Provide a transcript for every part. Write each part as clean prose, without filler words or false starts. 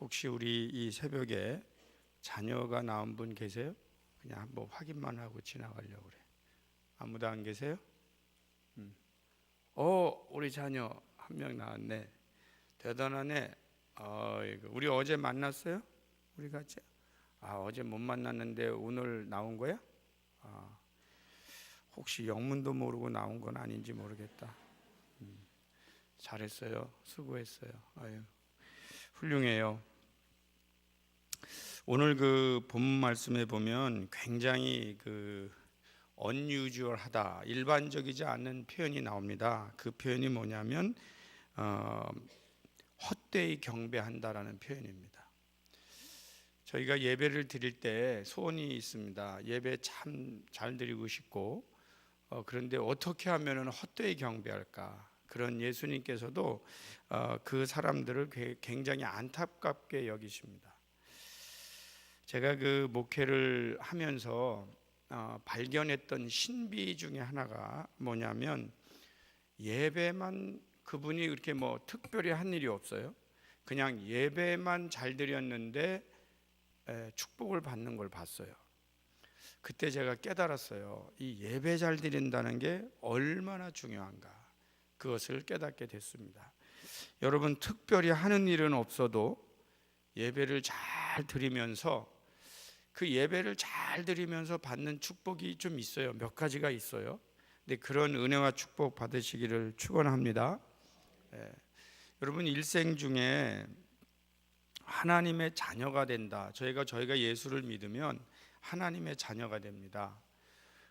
혹시 우리 이 새벽에 자녀가 낳은 분 계세요? 그냥 한번 확인만 하고 지나가려고 그래. 아무도 안 계세요? 우리 자녀 한 명 낳았네. 대단하네. 우리 어제 만났어요? 우리 같이? 어제 못 만났는데 오늘 나온 거야? 아, 혹시 영문도 모르고 나온 건 아닌지 모르겠다. 잘했어요. 수고했어요. 아유, 훌륭해요. 오늘 그 본문 말씀에 보면 굉장히 unusual하다, 일반적이지 않은 표현이 나옵니다. 그 표현이 뭐냐면 헛되이 경배한다라는 표현입니다. 저희가 예배를 드릴 때 소원이 있습니다. 예배 참 잘 드리고 싶고 그런데 어떻게 하면 헛되이 경배할까? 그런 예수님께서도 그 사람들을 굉장히 안타깝게 여기십니다. 제가 그 목회를 하면서 발견했던 신비 중에 하나가 뭐냐면, 예배만 그분이 그렇게 뭐 특별히 한 일이 없어요. 그냥 예배만 잘 드렸는데 축복을 받는 걸 봤어요. 그때 제가 깨달았어요. 이 예배 잘 드린다는 게 얼마나 중요한가, 그것을 깨닫게 됐습니다. 여러분, 특별히 하는 일은 없어도 예배를 잘 드리면서 그 예배를 잘 드리면서 받는 축복이 좀 있어요. 몇 가지가 있어요. 근데 그런 은혜와 축복 받으시기를 축원합니다. 여러분, 일생 중에 하나님의 자녀가 된다. 저희가 예수를 믿으면 하나님의 자녀가 됩니다.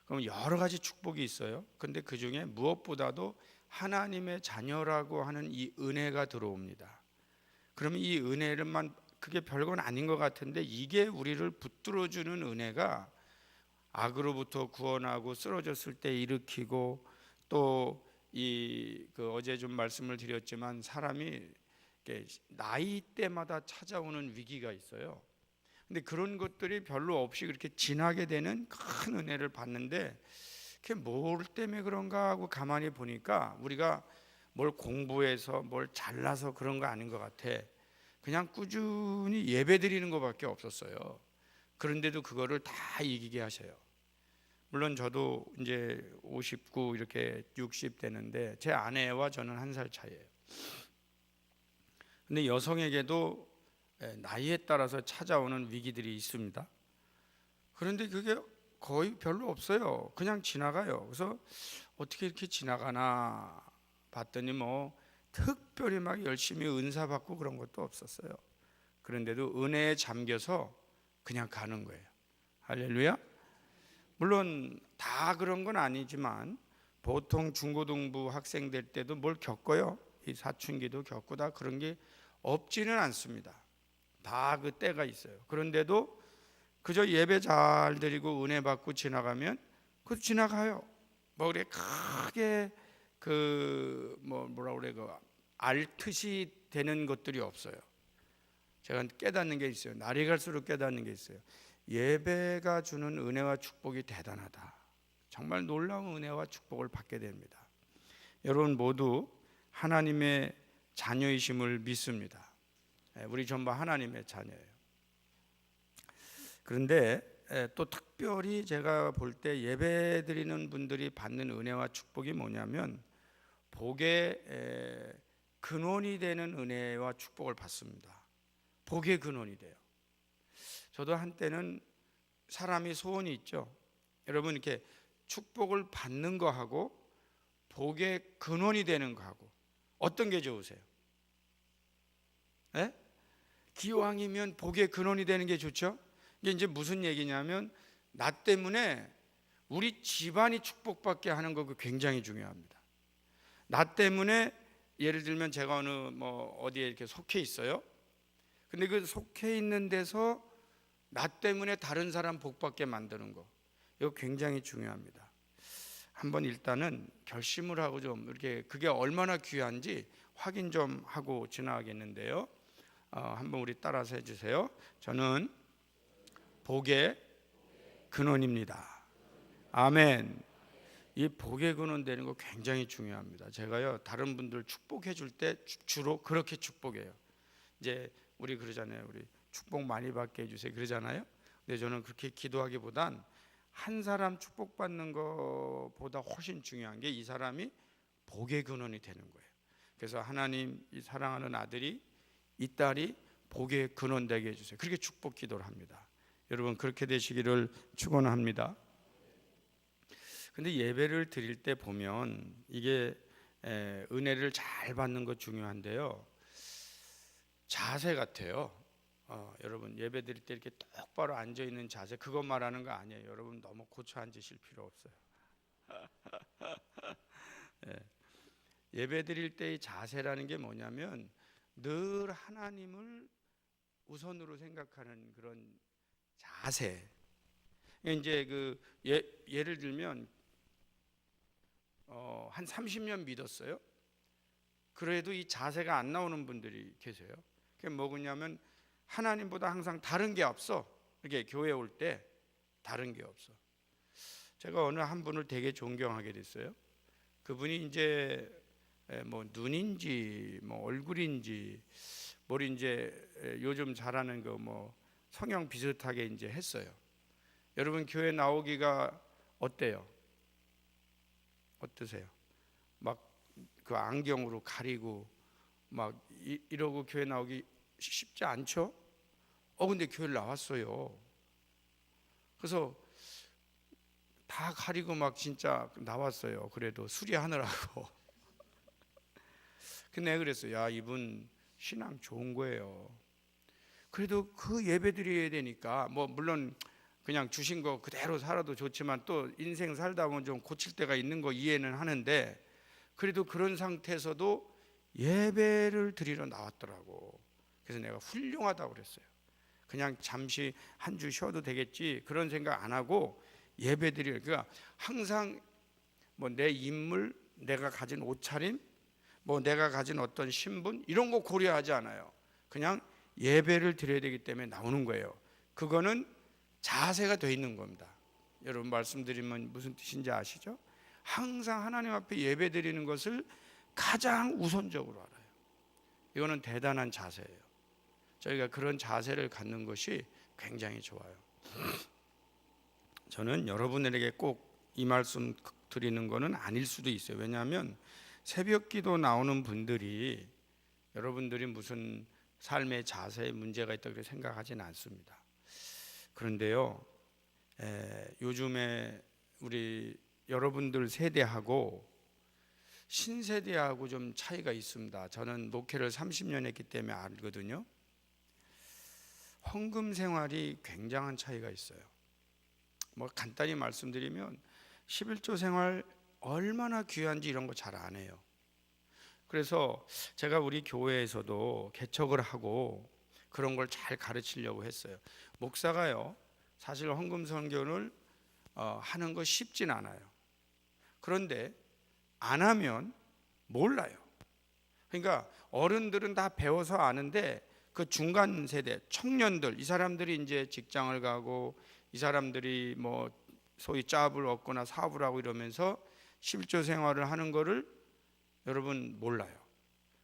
그럼 여러 가지 축복이 있어요. 근데 그 중에 무엇보다도 하나님의 자녀라고 하는 이 은혜가 들어옵니다. 그러면 이 은혜를만, 그게 별건 아닌 것 같은데, 이게 우리를 붙들어주는 은혜가 악으로부터 구원하고 쓰러졌을 때 일으키고, 또 어제 좀 말씀을 드렸지만 사람이 나이 때마다 찾아오는 위기가 있어요. 근데 그런 것들이 별로 없이 그렇게 지나게 되는 큰 은혜를 받는데, 그게 뭘 때문에 그런가 하고 가만히 보니까 우리가 뭘 공부해서 뭘 잘나서 그런 거 아닌 것 같아. 그냥 꾸준히 예배 드리는 것밖에 없었어요. 그런데도 그거를 다 이기게 하셔요. 물론 저도 이제 59 이렇게 60 되는데 제 아내와 저는 한 살 차이예요. 근데 여성에게도 나이에 따라서 찾아오는 위기들이 있습니다. 그런데 그게 거의 별로 없어요. 그냥 지나가요. 그래서 어떻게 이렇게 지나가나 봤더니 뭐 특별히 막 열심히 은사 받고 그런 것도 없었어요. 그런데도 은혜에 잠겨서 그냥 가는 거예요. 할렐루야. 물론 다 그런 건 아니지만 보통 중고등부 학생 될 때도 뭘 겪어요. 이 사춘기도 겪고 다 그런 게 없지는 않습니다. 다 그 때가 있어요. 그런데도 그저 예배 잘 드리고 은혜 받고 지나가면 그것도 지나가요. 뭐 그래 크게 뭐라 그래 알듯이 되는 것들이 없어요. 제가 깨닫는 게 있어요. 날이 갈수록 깨닫는 게 있어요. 예배가 주는 은혜와 축복이 대단하다. 정말 놀라운 은혜와 축복을 받게 됩니다. 여러분 모두 하나님의 자녀이심을 믿습니다. 우리 전부 하나님의 자녀예요. 그런데 또 특별히 제가 볼 때 예배 드리는 분들이 받는 은혜와 축복이 뭐냐면, 복의 근원이 되는 은혜와 축복을 받습니다. 복의 근원이 돼요. 저도 한때는 사람이 소원이 있죠. 여러분, 이렇게 축복을 받는 거하고 복의 근원이 되는 거하고 어떤 게 좋으세요? 예? 기왕이면 복의 근원이 되는 게 좋죠. 이게 이제 무슨 얘기냐면, 나 때문에 우리 집안이 축복받게 하는 거, 그 굉장히 중요합니다. 나 때문에, 예를 들면 제가 어디에 이렇게 속해 있어요. 근데 그 속해 있는 데서 나 때문에 다른 사람 복받게 만드는 거, 이거 굉장히 중요합니다. 한번 일단은 결심을 하고 좀 이렇게 그게 얼마나 귀한지 확인 좀 하고 지나가겠는데요. 한번 우리 따라서 해주세요. 저는 복의 근원입니다. 아멘. 이 복의 근원 되는 거 굉장히 중요합니다. 제가요, 다른 분들 축복해 줄 때 주로 그렇게 축복해요. 이제 우리 그러잖아요. 우리 축복 많이 받게 해주세요 그러잖아요. 근데 저는 그렇게 기도하기보단 한 사람 축복받는 것보다 훨씬 중요한 게 이 사람이 복의 근원이 되는 거예요. 그래서 하나님, 이 사랑하는 아들이, 이 딸이 복의 근원 되게 해주세요. 그렇게 축복 기도를 합니다. 여러분 그렇게 되시기를 축원합니다. 근데 예배를 드릴 때 보면 이게 은혜를 잘 받는 것 중요한데요, 자세 같아요. 여러분 예배 드릴 때 이렇게 똑바로 앉아 있는 자세, 그것 말하는 거 아니에요. 여러분 너무 고쳐 앉으실 필요 없어요. 예배 드릴 때의 자세라는 게 뭐냐면 늘 하나님을 우선으로 생각하는 그런 자세. 이제 예를 들면 한 30년 믿었어요. 그래도 이 자세가 안 나오는 분들이 계세요. 그게 뭐냐면 하나님보다 항상 다른 게 없어. 이렇게 교회 올 때 다른 게 없어. 제가 어느 한 분을 되게 존경하게 됐어요. 그분이 이제 뭐 눈인지 뭐 얼굴인지 뭘 이제 요즘 잘하는 거 뭐 성형 비슷하게 이제 했어요. 여러분 교회 나오기가 어때요? 어떠세요? 막 그 안경으로 가리고 막 이러고 교회 나오기 쉽지 않죠? 근데 교회를 나왔어요. 그래서 다 가리고 막 진짜 나왔어요. 그래도 수리하느라고. 근데 내가 그랬어요. 야, 이분 신앙 좋은 거예요. 그래도 그 예배 드려야 되니까 뭐 물론 그냥 주신 거 그대로 살아도 좋지만 또 인생 살다 보면 좀 고칠 때가 있는 거 이해는 하는데, 그래도 그런 상태에서도 예배를 드리러 나왔더라고. 그래서 내가 훌륭하다고 그랬어요. 그냥 잠시 한 주 쉬어도 되겠지 그런 생각 안 하고 예배 드리러, 그러니까 항상 뭐 내 인물, 내가 가진 옷차림, 뭐 내가 가진 어떤 신분 이런 거 고려하지 않아요. 그냥 예배를 드려야 되기 때문에 나오는 거예요. 그거는 자세가 돼 있는 겁니다. 여러분 말씀드리면 무슨 뜻인지 아시죠? 항상 하나님 앞에 예배 드리는 것을 가장 우선적으로 알아요. 이거는 대단한 자세예요. 저희가 그런 자세를 갖는 것이 굉장히 좋아요. 저는 여러분에게 꼭 이 말씀 드리는 거는 아닐 수도 있어요. 왜냐하면 새벽 기도 나오는 분들이 여러분들이 무슨 삶의 자세에 문제가 있다고 생각하지는 않습니다. 그런데요, 요즘에 우리 여러분들 세대하고 신세대하고 좀 차이가 있습니다. 저는 목회를 30년 했기 때문에 알거든요. 헌금 생활이 굉장한 차이가 있어요. 뭐 간단히 말씀드리면 11조 생활 얼마나 귀한지 이런 거 잘 안 해요. 그래서 제가 우리 교회에서도 개척을 하고 그런 걸 잘 가르치려고 했어요. 목사가요, 사실 헌금 선교를 하는 거 쉽진 않아요. 그런데 안 하면 몰라요. 그러니까 어른들은 다 배워서 아는데 그 중간 세대 청년들, 이 사람들이 이제 직장을 가고 이 사람들이 뭐 소위 짭을 얻거나 사업을 하고 이러면서 11조 생활을 하는 거를 여러분 몰라요.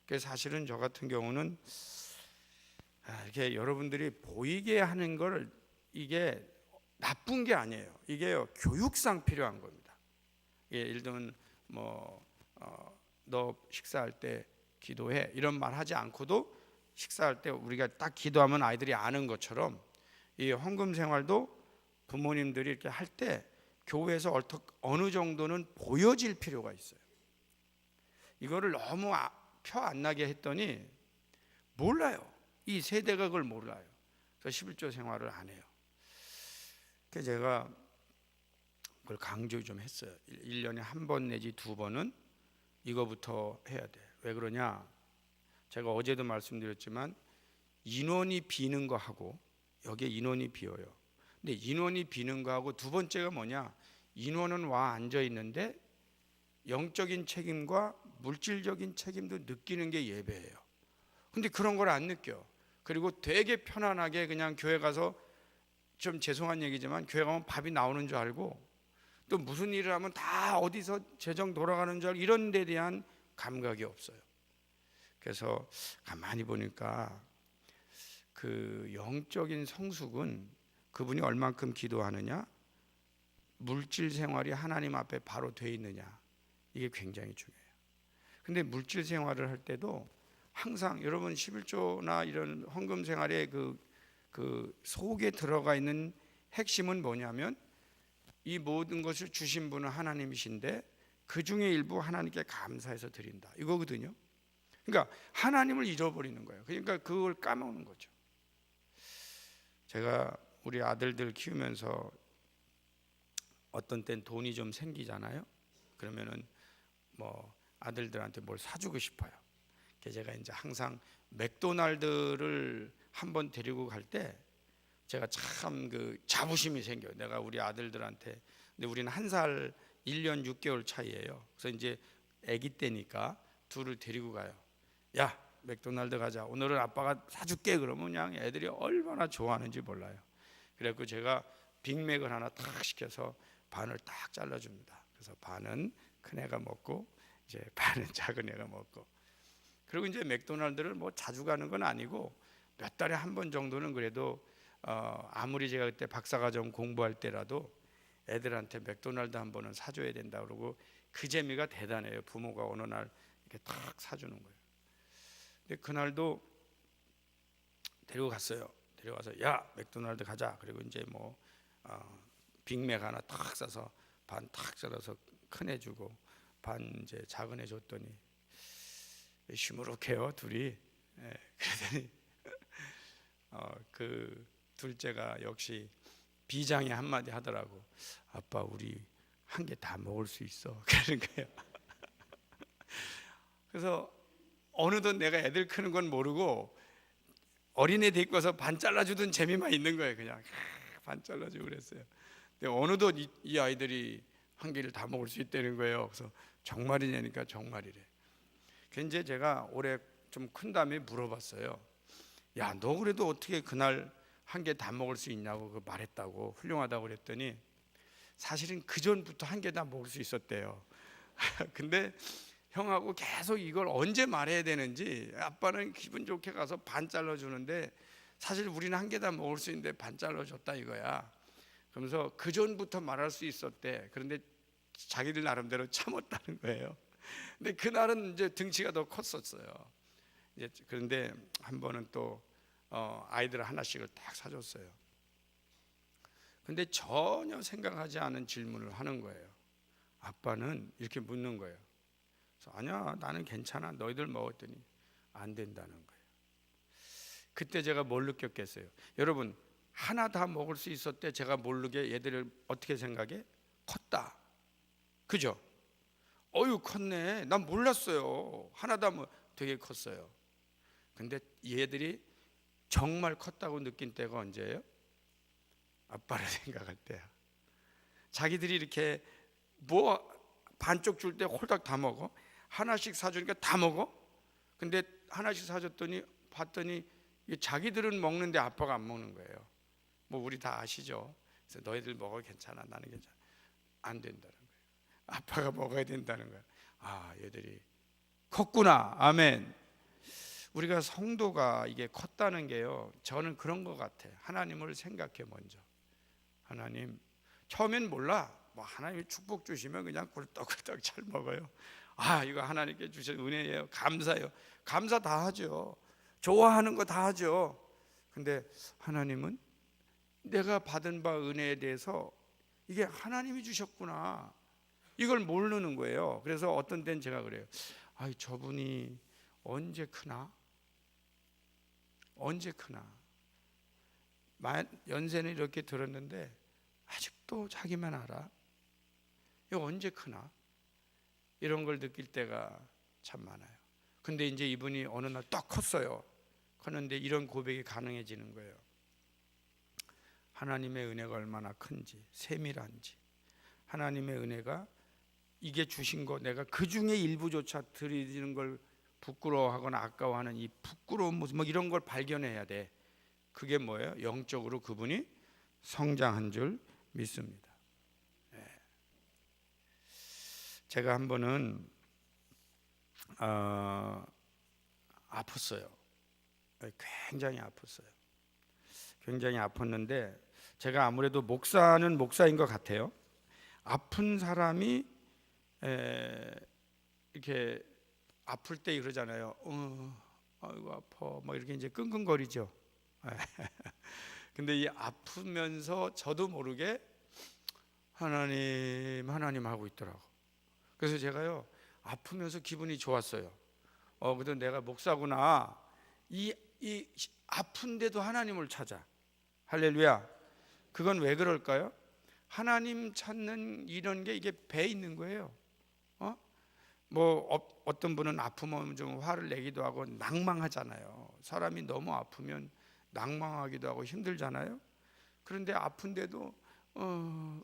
그래서 사실은 저 같은 경우는 이렇게 여러분들이 보이게 하는 걸, 이게 나쁜 게 아니에요. 이게요, 교육상 필요한 겁니다. 예를 들면 너 식사할 때 기도해 이런 말 하지 않고도 식사할 때 우리가 딱 기도하면 아이들이 아는 것처럼 이 헌금 생활도 부모님들이 이렇게 할 때 교회에서 어느 정도는 보여질 필요가 있어요. 이거를 너무 표 안 나게 했더니 몰라요. 이 세대가 그걸 몰라요. 그래서 11조 생활을 안 해요. 그래서 제가 그걸 강조 좀 했어요. 1년에 한 번 내지 두 번은 이거부터 해야 돼. 왜 그러냐? 제가 어제도 말씀드렸지만 인원이 비는 거 하고 여기에 인원이 비어요. 근데 인원이 비는 거 하고 두 번째가 뭐냐? 인원은 와 앉아 있는데 영적인 책임과 물질적인 책임도 느끼는 게 예배예요. 근데 그런 걸 안 느껴. 그리고 되게 편안하게 그냥 교회 가서, 좀 죄송한 얘기지만 교회 가면 밥이 나오는 줄 알고 또 무슨 일을 하면 다 어디서 재정 돌아가는 줄 알고 이런 데 대한 감각이 없어요. 그래서 가만히 보니까 그 영적인 성숙은 그분이 얼만큼 기도하느냐, 물질 생활이 하나님 앞에 바로 돼 있느냐, 이게 굉장히 중요해요. 근데 물질 생활을 할 때도 항상 여러분 11조나 이런 헌금 생활의 그 속에 들어가 있는 핵심은 뭐냐면 이 모든 것을 주신 분은 하나님이신데 그 중에 일부 하나님께 감사해서 드린다, 이거거든요. 그러니까 하나님을 잃어버리는 거예요. 그러니까 그걸 까먹는 거죠. 제가 우리 아들들 키우면서 어떤 땐 돈이 좀 생기잖아요. 그러면은 뭐 아들들한테 뭘 사주고 싶어요. 그래서 제가 이제 항상 맥도날드를 한번 데리고 갈 때 제가 참 그 자부심이 생겨요. 내가 우리 아들들한테, 근데 우리는 1살 1년 6개월 차이예요. 그래서 이제 아기 때니까 둘을 데리고 가요. 야, 맥도날드 가자. 오늘은 아빠가 사줄게. 그러면 그냥 애들이 얼마나 좋아하는지 몰라요. 그래갖고 제가 빅맥을 하나 탁 시켜서 반을 딱 잘라줍니다. 그래서 반은 큰 애가 먹고 이제 반은 작은 애가 먹고. 그리고 이제 맥도날드를 뭐 자주 가는 건 아니고 몇 달에 한 번 정도는 그래도 아무리 제가 그때 박사과정 공부할 때라도 애들한테 맥도날드 한 번은 사줘야 된다 그러고, 그 재미가 대단해요. 부모가 어느 날 이렇게 탁 사주는 거예요. 근데 그날도 데리고 갔어요. 데려가서 야, 맥도날드 가자. 그리고 이제 뭐 빅맥 하나 탁 싸서 반 탁 잘라서 큰 애 주고 반 이제 작은 애 줬더니 시무룩해요 둘이. 예, 그러더니 그 둘째가 역시 비장의 한마디 하더라고. 아빠, 우리 한 개 다 먹을 수 있어. 그러는 거예요. 그래서 어느덧 내가 애들 크는 건 모르고 어린애 데리고 와서 반 잘라주던 재미만 있는 거예요. 그냥 반 잘라주고 그랬어요. 근데 어느덧 이 아이들이 한 개를 다 먹을 수 있다는 거예요. 그래서 정말이냐니까 정말이래. 그래서 이제 제가 올해 좀 큰 다음에 물어봤어요. 야, 너 그래도 어떻게 그날 한 개 다 먹을 수 있냐고 그 말했다고, 훌륭하다고 그랬더니 사실은 그 전부터 한 개 다 먹을 수 있었대요. 근데 형하고 계속 이걸 언제 말해야 되는지, 아빠는 기분 좋게 가서 반 잘라주는데 사실 우리는 한 개 다 먹을 수 있는데 반 잘라줬다 이거야. 그러면서 그 전부터 말할 수 있었대. 그런데 자기들 나름대로 참았다는 거예요. 근데 그날은 이제 등치가 더 컸었어요. 이제 그런데 한 번은 또 아이들 하나씩을 딱 사줬어요. 근데 전혀 생각하지 않은 질문을 하는 거예요. 아빠는 이렇게 묻는 거예요. 그래서 아니야, 나는 괜찮아. 너희들 먹었더니 안 된다는 거예요. 그때 제가 뭘 느꼈겠어요? 여러분, 하나 다 먹을 수 있었대. 제가 모르게 얘들을 어떻게 생각해? 컸다. 그죠? 어유, 컸네. 난 몰랐어요. 하나 다 되게 컸어요. 근데 얘들이 정말 컸다고 느낀 때가 언제예요? 아빠를 생각할 때야. 자기들이 이렇게 뭐 반쪽 줄 때 홀딱 다 먹어. 하나씩 사주니까 다 먹어. 근데 하나씩 사줬더니 봤더니 자기들은 먹는데 아빠가 안 먹는 거예요. 뭐 우리 다 아시죠? 그래서 너희들 먹어, 괜찮아, 나는 괜찮아. 안 된다는 거예요. 아빠가 먹어야 된다는 거예요. 아, 얘들이 컸구나. 아멘. 우리가 성도가 이게 컸다는 게요, 저는 그런 것 같아요. 하나님을 생각해. 먼저 하나님, 처음엔 몰라. 뭐 하나님이 축복 주시면 그냥 꿀떡꿀떡 잘 먹어요. 아, 이거 하나님께 주신 은혜예요. 감사해요. 감사 다 하죠. 좋아하는 거 다 하죠. 근데 하나님은 내가 받은 바 은혜에 대해서 이게 하나님이 주셨구나, 이걸 모르는 거예요. 그래서 어떤 때는 제가 그래요. 아, 저분이 언제 크나? 언제 크나? 연세는 이렇게 들었는데 아직도 자기만 알아. 이거 언제 크나? 이런 걸 느낄 때가 참 많아요. 근데 이제 이분이 어느 날 딱 컸어요. 컸는데 이런 고백이 가능해지는 거예요. 하나님의 은혜가 얼마나 큰지, 세밀한지, 하나님의 은혜가 이게 주신 거, 내가 그 중에 일부조차 드리는 걸 부끄러워하거나 아까워하는 이 부끄러운 모습, 뭐 이런 걸 발견해야 돼. 그게 뭐예요? 영적으로 그분이 성장한 줄 믿습니다. 제가 한 번은 아팠어요. 굉장히 아팠어요. 굉장히 아팠는데 제가 아무래도 목사는 목사인 것 같아요. 아픈 사람이 이렇게 아플 때 이러잖아요. 아이고 아파, 막 이렇게 이제 끙끙거리죠. 근데 이 아프면서 저도 모르게 하나님 하고 있더라고. 그래서 제가요 아프면서 기분이 좋았어요. 그래도 내가 목사구나. 이 아픈데도 하나님을 찾아. 할렐루야. 그건 왜 그럴까요? 하나님 찾는 이런 게 이게 배에 있는 거예요. 어떤 분은 아프면 좀 화를 내기도 하고 낭망하잖아요. 사람이 너무 아프면 낭망하기도 하고 힘들잖아요. 그런데 아픈데도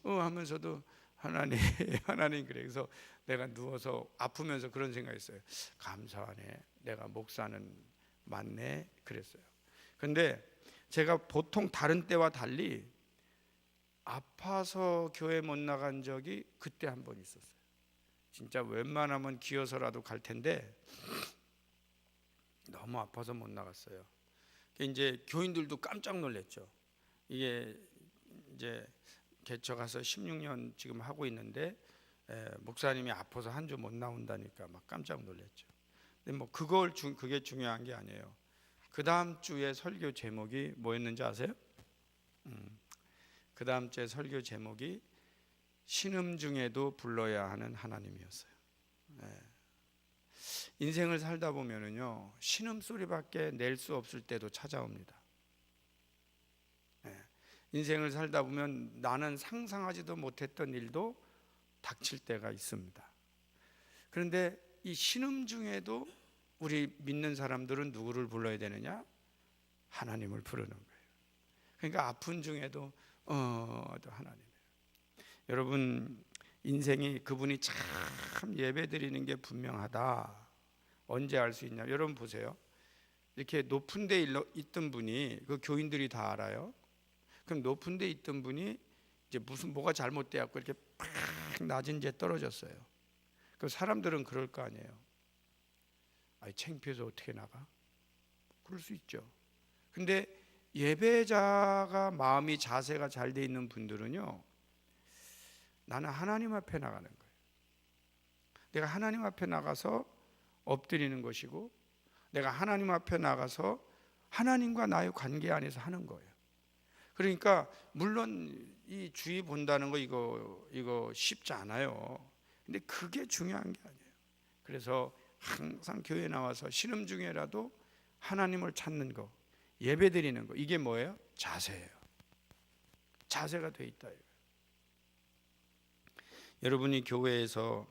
하면서도 하나님 하나님 그래. 그래서 내가 누워서 아프면서 그런 생각했어요. 감사하네. 내가 목사는 맞네. 그랬어요. 근데 제가 보통 다른 때와 달리 아파서 교회 못 나간 적이 그때 한 번 있었어요. 진짜 웬만하면 기어서라도 갈 텐데 너무 아파서 못 나갔어요. 이제 교인들도 깜짝 놀랐죠. 이게 이제 개척해서 16년 지금 하고 있는데 목사님이 아파서 한 주 못 나온다니까 막 깜짝 놀랐죠. 근데 그게 중요한 게 아니에요. 그 다음 주에 설교 제목이 뭐였는지 아세요? 그 다음 주에 설교 제목이 신음 중에도 불러야 하는 하나님이었어요. 인생을 살다 보면은요 신음 소리밖에 낼 수 없을 때도 찾아옵니다. 인생을 살다 보면 나는 상상하지도 못했던 일도 닥칠 때가 있습니다. 그런데 이 신음 중에도 우리 믿는 사람들은 누구를 불러야 되느냐? 하나님을 부르는 거예요. 그러니까 아픈 중에도 하나님이에요. 여러분 인생이 그분이 참 예배드리는 게 분명하다. 언제 알 수 있냐? 여러분 보세요. 이렇게 높은 데 있던 분이 그 교인들이 다 알아요. 그럼 높은 데 있던 분이 이제 뭐가 잘못돼 갖고 이렇게 팍 낮은 데 떨어졌어요. 그 사람들은 그럴 거 아니에요. 창피해서 어떻게 나가? 그럴 수 있죠. 근데 예배자가 마음이 자세가 잘 돼 있는 분들은요. 나는 하나님 앞에 나가는 거예요. 내가 하나님 앞에 나가서 엎드리는 것이고 내가 하나님 앞에 나가서 하나님과 나의 관계 안에서 하는 거예요. 그러니까 물론 이 주의 본다는 거 이거 쉽지 않아요. 근데 그게 중요한 게 아니에요. 그래서 항상 교회 나와서 신음 중에라도 하나님을 찾는 거, 예배드리는 거, 이게 뭐예요? 자세예요. 자세가 돼 있다. 여러분이 교회에서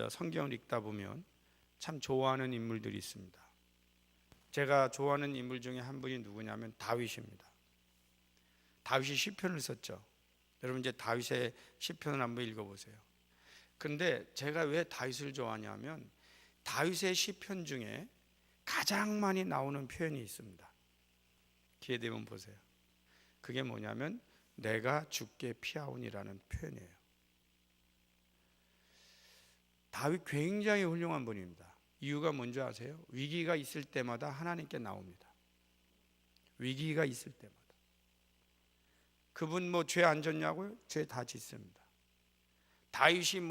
성경을 읽다 보면 참 좋아하는 인물들이 있습니다. 제가 좋아하는 인물 중에 한 분이 누구냐면 다윗입니다. 다윗이 시편을 썼죠. 여러분 이제 다윗의 시편을 한번 읽어보세요. 그런데 제가 왜 다윗을 좋아하냐면 다윗의 시편 중에 가장 많이 나오는 표현이 있습니다. 기회 되면 보세요. 그게 뭐냐면 내가 주께 피하오니라는 표현이에요. 다윗 굉장히 훌륭한 분입니다. 이유가 뭔지 아세요? 위기가 있을 때마다 하나님께 나옵니다. 위기가 있을 때마다. 그분 죄 안 졌냐고요? 죄 다 짓습니다. 다윗이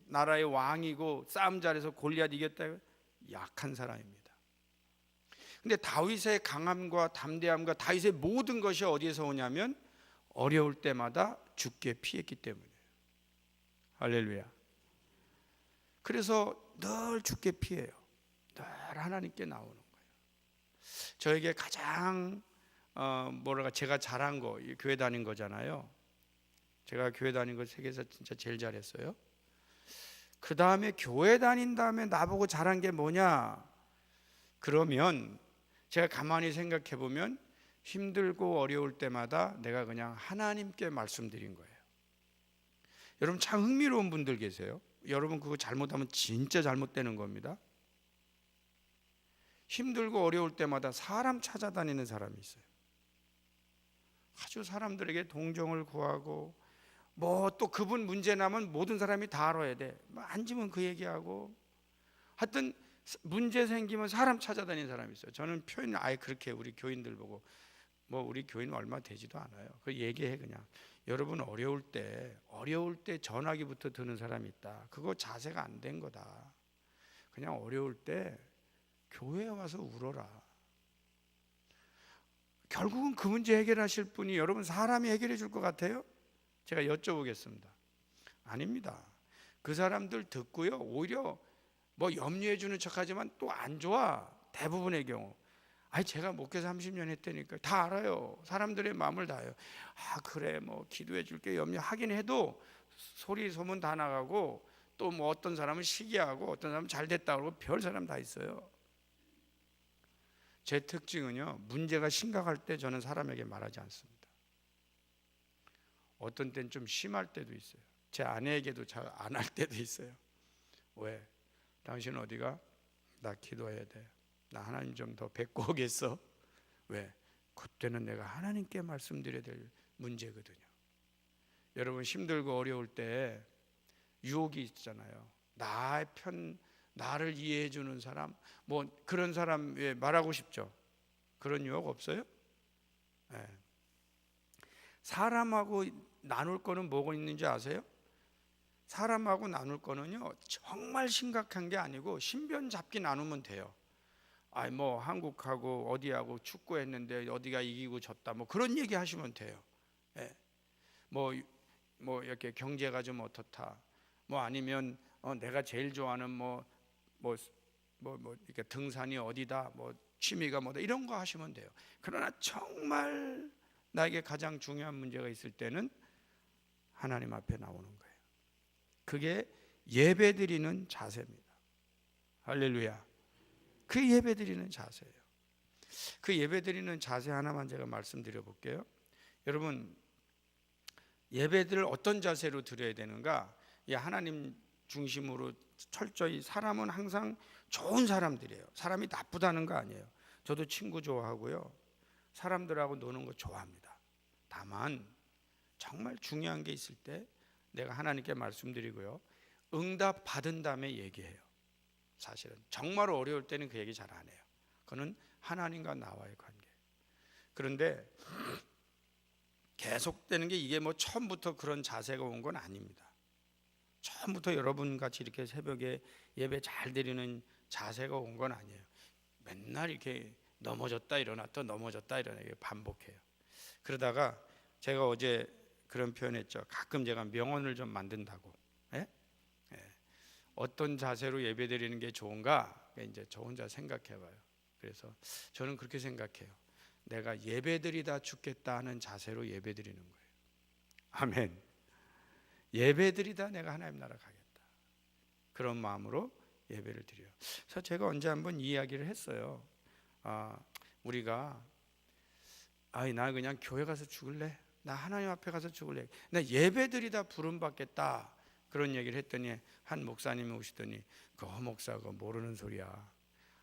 나라의 왕이고 싸움 잘해서 골리앗 이겼다. 약한 사람입니다. 근데 다윗의 강함과 담대함과 다윗의 모든 것이 어디에서 오냐면 어려울 때마다 주께 피했기 때문이에요. 할렐루야. 그래서 늘 주께 피해요. 늘 하나님께 나오는 거예요. 저에게 가장 제가 잘한 거 교회 다닌 거잖아요. 제가 교회 다닌 거 세계에서 진짜 제일 잘했어요. 그 다음에 교회 다닌 다음에 나보고 잘한 게 뭐냐? 그러면 제가 가만히 생각해 보면 힘들고 어려울 때마다 내가 그냥 하나님께 말씀드린 거예요. 여러분 참 흥미로운 분들 계세요. 여러분 그거 잘못하면 진짜 잘못되는 겁니다. 힘들고 어려울 때마다 사람 찾아다니는 사람이 있어요. 아주 사람들에게 동정을 구하고 또 그분 문제 나면 모든 사람이 다 알아야 돼. 앉으면 그 얘기하고 하여튼 문제 생기면 사람 찾아다니는 사람이 있어요. 저는 표현을 아예 그렇게 우리 교인들 보고, 뭐 우리 교인은 얼마 되지도 않아요. 그 얘기해 그냥. 여러분 어려울 때 전화기부터 드는 사람이 있다. 그거 자세가 안 된 거다. 그냥 어려울 때 교회에 와서 울어라. 결국은 그 문제 해결하실 분이 여러분 사람이 해결해 줄 것 같아요? 제가 여쭤보겠습니다. 아닙니다. 그 사람들 듣고요, 오히려 뭐 염려해 주는 척하지만 또 안 좋아. 대부분의 경우. 아니 제가 목회 30년 했다니까 다 알아요. 사람들의 마음을 다 알아요. 아 그래 뭐 기도해 줄게 염려하긴 해도 소리 소문 다 나가고, 또 뭐 어떤 사람은 시기하고 어떤 사람은 잘 됐다 그러고 별 사람 다 있어요. 제 특징은요, 문제가 심각할 때 저는 사람에게 말하지 않습니다. 어떤 때는 좀 심할 때도 있어요. 제 아내에게도 잘 안 할 때도 있어요. 왜? 당신 어디가? 나 기도해야 돼. 나 하나님 좀 더 뵙고 오겠어. 왜? 그때는 내가 하나님께 말씀드려야 될 문제거든요. 여러분 힘들고 어려울 때 유혹이 있잖아요. 나를 이해해 주는 사람, 뭐 그런 사람 왜 말하고 싶죠? 그런 유혹 없어요? 네. 사람하고 나눌 거는 뭐가 있는지 아세요? 사람하고 나눌 거는요, 정말 심각한 게 아니고 신변 잡기 나누면 돼요. 아이 뭐 한국하고 어디하고 축구했는데 어디가 이기고 졌다, 뭐 그런 얘기 하시면 돼요. 예. 뭐 이렇게 경제가 좀 어떻다, 뭐 아니면 내가 제일 좋아하는 이렇게 등산이 어디다, 뭐 취미가 뭐다, 이런 거 하시면 돼요. 그러나 정말 나에게 가장 중요한 문제가 있을 때는 하나님 앞에 나오는 거예요. 그게 예배드리는 자세입니다. 할렐루야. 그 예배드리는 자세예요. 그 예배드리는 자세 하나만 제가 말씀드려 볼게요. 여러분 예배들을 어떤 자세로 드려야 되는가? 하나님 중심으로 철저히. 사람은 항상 좋은 사람들이에요. 사람이 나쁘다는 거 아니에요. 저도 친구 좋아하고요, 사람들하고 노는 거 좋아합니다. 다만 정말 중요한 게 있을 때 내가 하나님께 말씀드리고요, 응답 받은 다음에 얘기해요. 사실은 정말 어려울 때는 그 얘기 잘 안 해요. 그거는 하나님과 나와의 관계. 그런데 계속되는 게, 이게 뭐 처음부터 그런 자세가 온 건 아닙니다. 처음부터 여러분 같이 이렇게 새벽에 예배 잘 드리는 자세가 온 건 아니에요. 맨날 이렇게 넘어졌다 일어났다 넘어졌다 일어나게 반복해요. 그러다가 제가 어제 그런 표현했죠. 가끔 제가 명언을 좀 만든다고. 예? 예. 어떤 자세로 예배드리는 게 좋은가? 이제 저 혼자 생각해봐요. 그래서 저는 그렇게 생각해요. 내가 예배드리다 죽겠다 하는 자세로 예배드리는 거예요. 아멘. 예배드리다 내가 하나님 나라 가겠다, 그런 마음으로 예배를 드려요. 그래서 제가 언제 한번 이야기를 했어요. 우리가 나 그냥 교회 가서 죽을래, 나 하나님 앞에 가서 죽을래, 나 예배드리다 부름 받겠다, 그런 얘기를 했더니 한 목사님이 오시더니 그 목사가 모르는 소리야.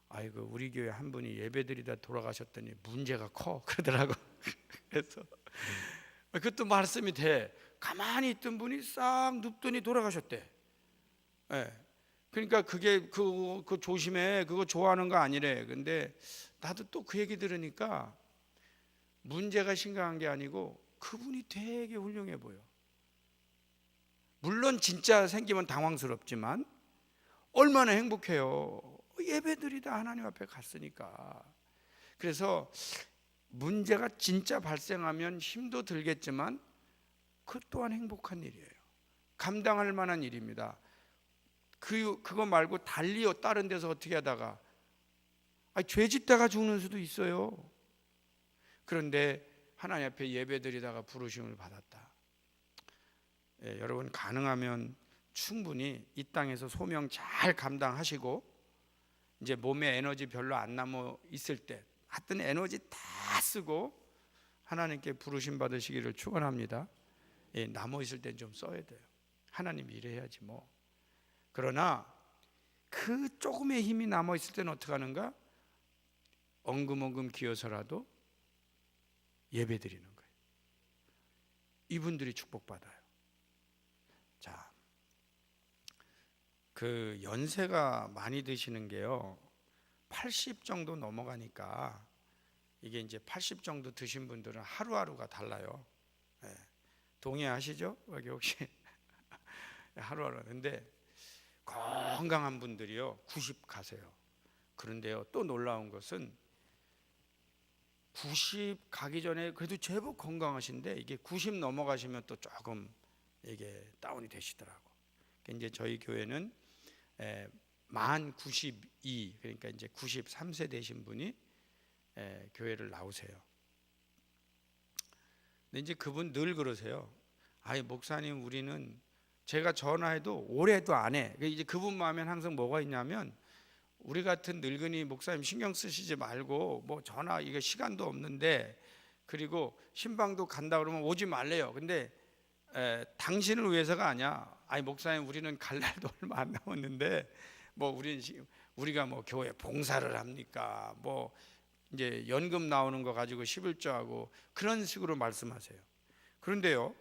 아이고 우리 교회 한 분이 예배드리다 돌아가셨더니 문제가 커 그러더라고. 그래서 그것도 말씀이 돼. 가만히 있던 분이 싹 눕더니 돌아가셨대. 예. 그러니까 그게 그 조심해, 그거 좋아하는 거 아니래. 근데 나도 또 그 얘기 들으니까 문제가 심각한 게 아니고 그분이 되게 훌륭해 보여. 물론 진짜 생기면 당황스럽지만 얼마나 행복해요. 예배드리다 하나님 앞에 갔으니까. 그래서 문제가 진짜 발생하면 힘도 들겠지만 그 또한 행복한 일이에요. 감당할 만한 일입니다. 그거 말고 달리 다른 데서 어떻게 하다가 죄 짓다가 죽는 수도 있어요. 그런데 하나님 앞에 예배드리다가 부르심을 받았다. 여러분 가능하면 충분히 이 땅에서 소명 잘 감당하시고 이제 몸에 에너지 별로 안 남아 있을 때 하여튼 에너지 다 쓰고 하나님께 부르심 받으시기를 축원합니다. 남아 있을 땐 좀 써야 돼요. 하나님 일해야지 뭐. 그러나 그 조금의 힘이 남아 있을 때는 어떻게 하는가? 엉금엉금 기어서라도 예배드리는 거예요. 이분들이 축복받아요. 자, 그 연세가 많이 드시는 게요, 80 정도 넘어가니까 이게 이제 80 정도 드신 분들은 하루하루가 달라요. 예. 동의하시죠? 여기 혹시 하루하루. 근데 건강한 분들이요 90 가세요. 그런데요 또 놀라운 것은 90 가기 전에 그래도 제법 건강하신데 이게 90 넘어가시면 또 조금 이게 다운이 되시더라고. 이제 저희 교회는 만 92, 그러니까 이제 93세 되신 분이 교회를 나오세요. 근데 이제 그분 늘 그러세요. 아이 목사님, 우리는 제가 전화해도 올해도 안 해. 이제 그분 마음엔 항상 뭐가 있냐면, 우리 같은 늙은이 목사님 신경 쓰시지 말고 뭐 전화 이거 시간도 없는데, 그리고 신방도 간다 그러면 오지 말래요. 근데 당신을 위해서가 아니야. 아니 목사님, 우리는 갈 날도 얼마 안 남았는데 뭐 우리가 뭐 교회 봉사를 합니까? 뭐 이제 연금 나오는 거 가지고 11조하고 그런 식으로 말씀하세요. 그런데요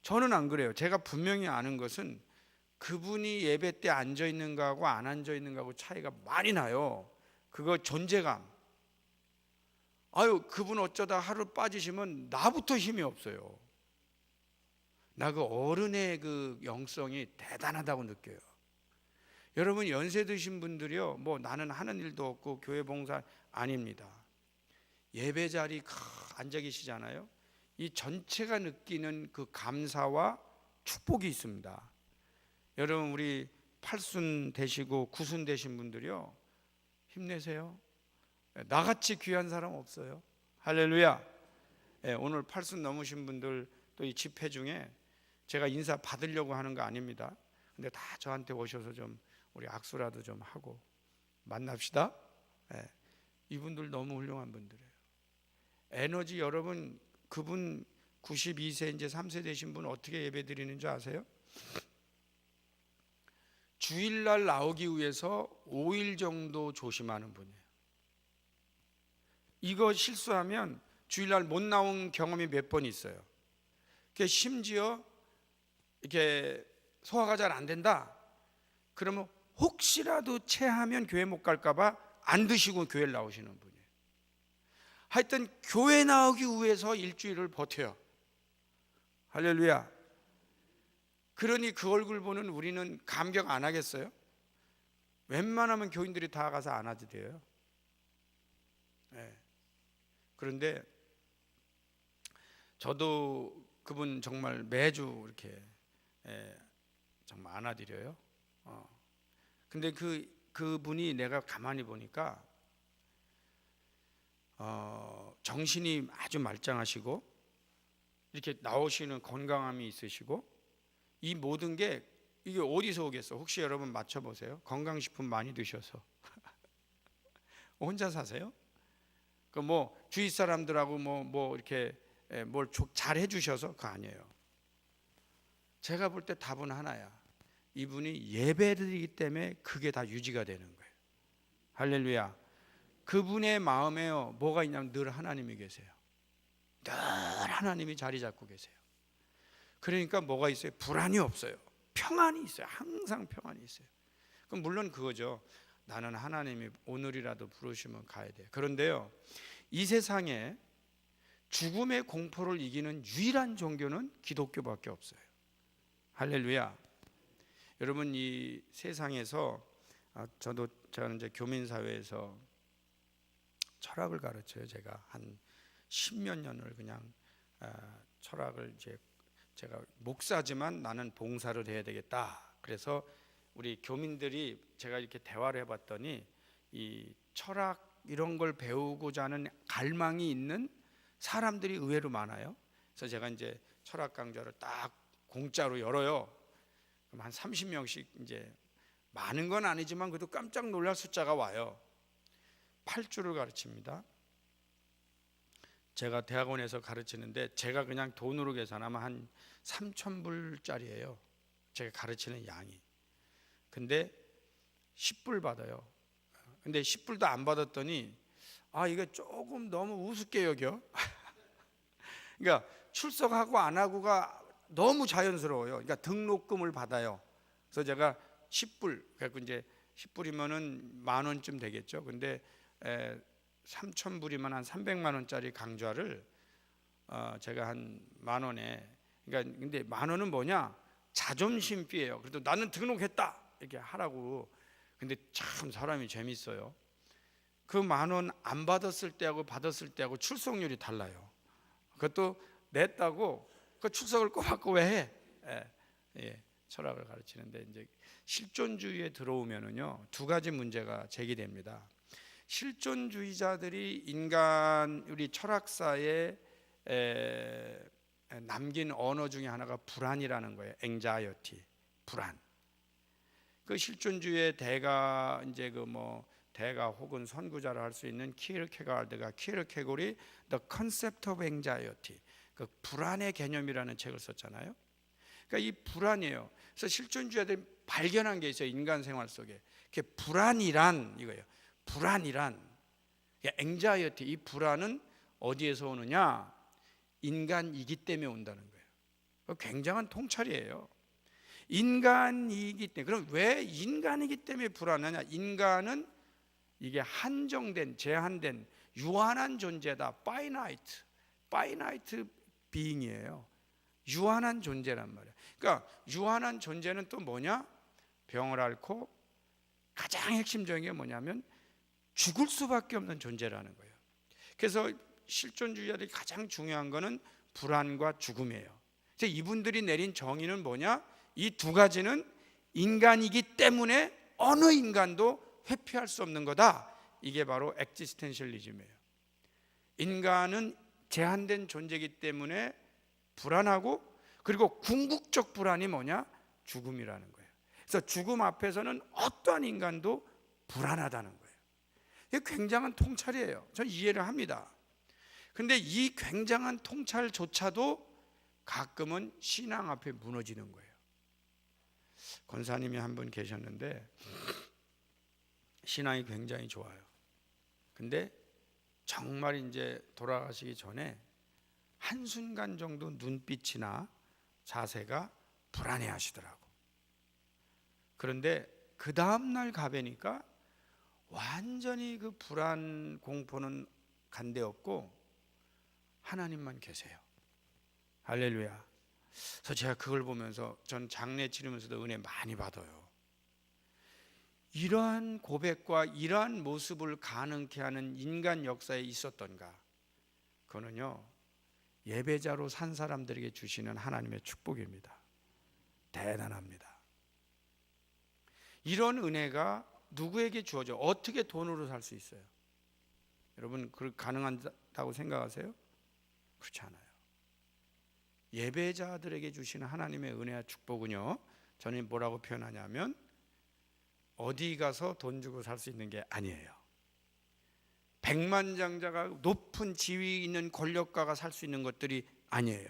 저는 안 그래요. 제가 분명히 아는 것은 그분이 예배 때 앉아 있는 거하고 안 앉아 있는 거하고 차이가 많이 나요. 그거 존재감. 아유 그분 어쩌다 하루 빠지시면 나부터 힘이 없어요. 나 그 어른의 그 영성이 대단하다고 느껴요. 여러분 연세 드신 분들이요 뭐 나는 하는 일도 없고 교회 봉사 아닙니다. 예배 자리 앉아 계시잖아요. 이 전체가 느끼는 그 감사와 축복이 있습니다. 여러분 우리 8순 되시고 9순 되신 분들이요 힘내세요. 나같이 귀한 사람 없어요. 할렐루야. 오늘 8순 넘으신 분들 또 이 집회 중에 제가 인사 받으려고 하는 거 아닙니다. 근데 다 저한테 오셔서 좀 우리 악수라도 좀 하고 만납시다. 이분들 너무 훌륭한 분들이에요. 에너지 여러분, 그분 92세 이제 3세 되신 분 어떻게 예배 드리는 줄 아세요? 주일날 나오기 위해서 5일 정도 조심하는 분이에요. 이거 실수하면 주일날 못 나온 경험이 몇 번 있어요. 심지어 이렇게 소화가 잘 안 된다 그러면 혹시라도 체하면 교회 못 갈까 봐 안 드시고 교회를 나오시는 분이에요. 하여튼 교회 나오기 위해서 일주일을 버텨요. 할렐루야. 그러니 그 얼굴 보는 우리는 감격 안 하겠어요? 웬만하면 교인들이 다 가서 안아드려요. 그런데 저도 그분 정말 매주 이렇게 정말 안아드려요. 근데 그분이 내가 가만히 보니까 정신이 아주 말짱하시고 이렇게 나오시는 건강함이 있으시고, 이 모든 게 이게 어디서 오겠어? 혹시 여러분 맞춰보세요. 건강식품 많이 드셔서 혼자 사세요? 그 뭐 주위 사람들하고 뭐 이렇게 뭘 잘 해주셔서? 그거 아니에요. 제가 볼 때 답은 하나야. 이분이 예배드리기 때문에 그게 다 유지가 되는 거예요. 할렐루야. 그분의 마음에요 뭐가 있냐면 늘 하나님이 계세요. 늘 하나님이 자리 잡고 계세요. 그러니까 뭐가 있어요? 불안이 없어요. 평안이 있어요. 항상 평안이 있어요. 그럼 물론 그거죠. 나는 하나님이 오늘이라도 부르시면 가야 돼. 그런데요 이 세상에 죽음의 공포를 이기는 유일한 종교는 기독교밖에 없어요. 할렐루야. 여러분 이 세상에서 저는 이제 교민사회에서 철학을 가르쳐요. 제가 한 10몇 년을 그냥 철학을 이제 제가 목사지만 나는 봉사를 해야 되겠다. 그래서 우리 교민들이 제가 이렇게 대화를 해봤더니 이 철학 이런 걸 배우고자 하는 갈망이 있는 사람들이 의외로 많아요. 그래서 제가 이제 철학 강좌를 딱 공짜로 열어요. 그럼 한 30명씩 이제 많은 건 아니지만 그래도 깜짝 놀랄 숫자가 와요. 8주를 가르칩니다. 제가 대학원에서 가르치는데 제가 그냥 돈으로 계산하면 한 3,000불짜리예요. 제가 가르치는 양이. 근데 10불 받아요. 근데 10불도 안 받았더니 이게 조금 너무 우습게 여겨. 그러니까 출석하고 안 하고가 너무 자연스러워요. 그러니까 등록금을 받아요. 그래서 제가 10불, 그래서 이제 10불이면은 10,000원쯤 되겠죠. 근데 3,000불이면 한 300만 원짜리 강좌를 제가 한 10,000원에, 그러니까 근데 10,000원은 뭐냐? 자존심 피예요. 그래도 나는 등록했다 이렇게 하라고. 근데 참 사람이 재밌어요. 그 10,000원 안 받았을 때하고 받았을 때하고 출석률이 달라요. 그것도 냈다고 그 출석을 꼬박꼬박 해. 철학을 가르치는데 이제 실존주의에 들어오면은요, 두 가지 문제가 제기됩니다. 실존주의자들이 인간 우리 철학사에 남긴 언어 중에 하나가 불안이라는 거예요. anxiety, 불안. 그 실존주의의 대가 이제 대가 혹은 선구자를 할 수 있는 키르케가르드가 The Concept of Anxiety, 그 불안의 개념이라는 책을 썼잖아요. 그러니까 이 불안이에요. 그래서 실존주의자들이 발견한 게 있어요. 인간 생활 속에. 그게 불안이란 이거예요. 불안이란 anxiety, 이 불안은 어디에서 오느냐? 인간이기 때문에 온다는 거예요. 굉장한 통찰이에요. 인간이기 때문에. 그럼 왜 인간이기 때문에 불안하냐? 인간은 이게 한정된, 제한된, 유한한 존재다. finite being이에요. 유한한 존재란 말이에요. 그러니까 유한한 존재는 또 뭐냐? 병을 앓고 가장 핵심적인 게 뭐냐면 죽을 수밖에 없는 존재라는 거예요. 그래서 실존주의자들이 가장 중요한 거는 불안과 죽음이에요. 그래서 이분들이 내린 정의는 뭐냐? 이 두 가지는 인간이기 때문에 어느 인간도 회피할 수 없는 거다. 이게 바로 엑지스텐셜리즘이에요. 인간은 제한된 존재이기 때문에 불안하고, 그리고 궁극적 불안이 뭐냐? 죽음이라는 거예요. 그래서 죽음 앞에서는 어떠한 인간도 불안하다는 거예요. 이게 굉장한 통찰이에요. 저는 이해를 합니다. 근데 이 굉장한 통찰조차도 가끔은 신앙 앞에 무너지는 거예요. 권사님이 한 분 계셨는데 신앙이 굉장히 좋아요. 근데 정말 이제 돌아가시기 전에 한순간 정도 눈빛이나 자세가 불안해 하시더라고. 그런데 그 다음날 가뵈니까 완전히 그 불안, 공포는 간데없고 하나님만 계세요. 할렐루야. 그래서 제가 그걸 보면서 전 장례 치르면서도 은혜 많이 받아요. 이러한 고백과 이러한 모습을 가능케 하는 인간 역사에 있었던가? 그거는요, 예배자로 산 사람들에게 주시는 하나님의 축복입니다. 대단합니다. 이런 은혜가 누구에게 주어져? 어떻게 돈으로 살 수 있어요? 여러분, 그 가능하다고 생각하세요? 그렇지 않아요. 예배자들에게 주시는 하나님의 은혜와 축복은요, 저는 뭐라고 표현하냐면 어디 가서 돈 주고 살 수 있는 게 아니에요. 백만장자가, 높은 지위 있는 권력가가 살 수 있는 것들이 아니에요.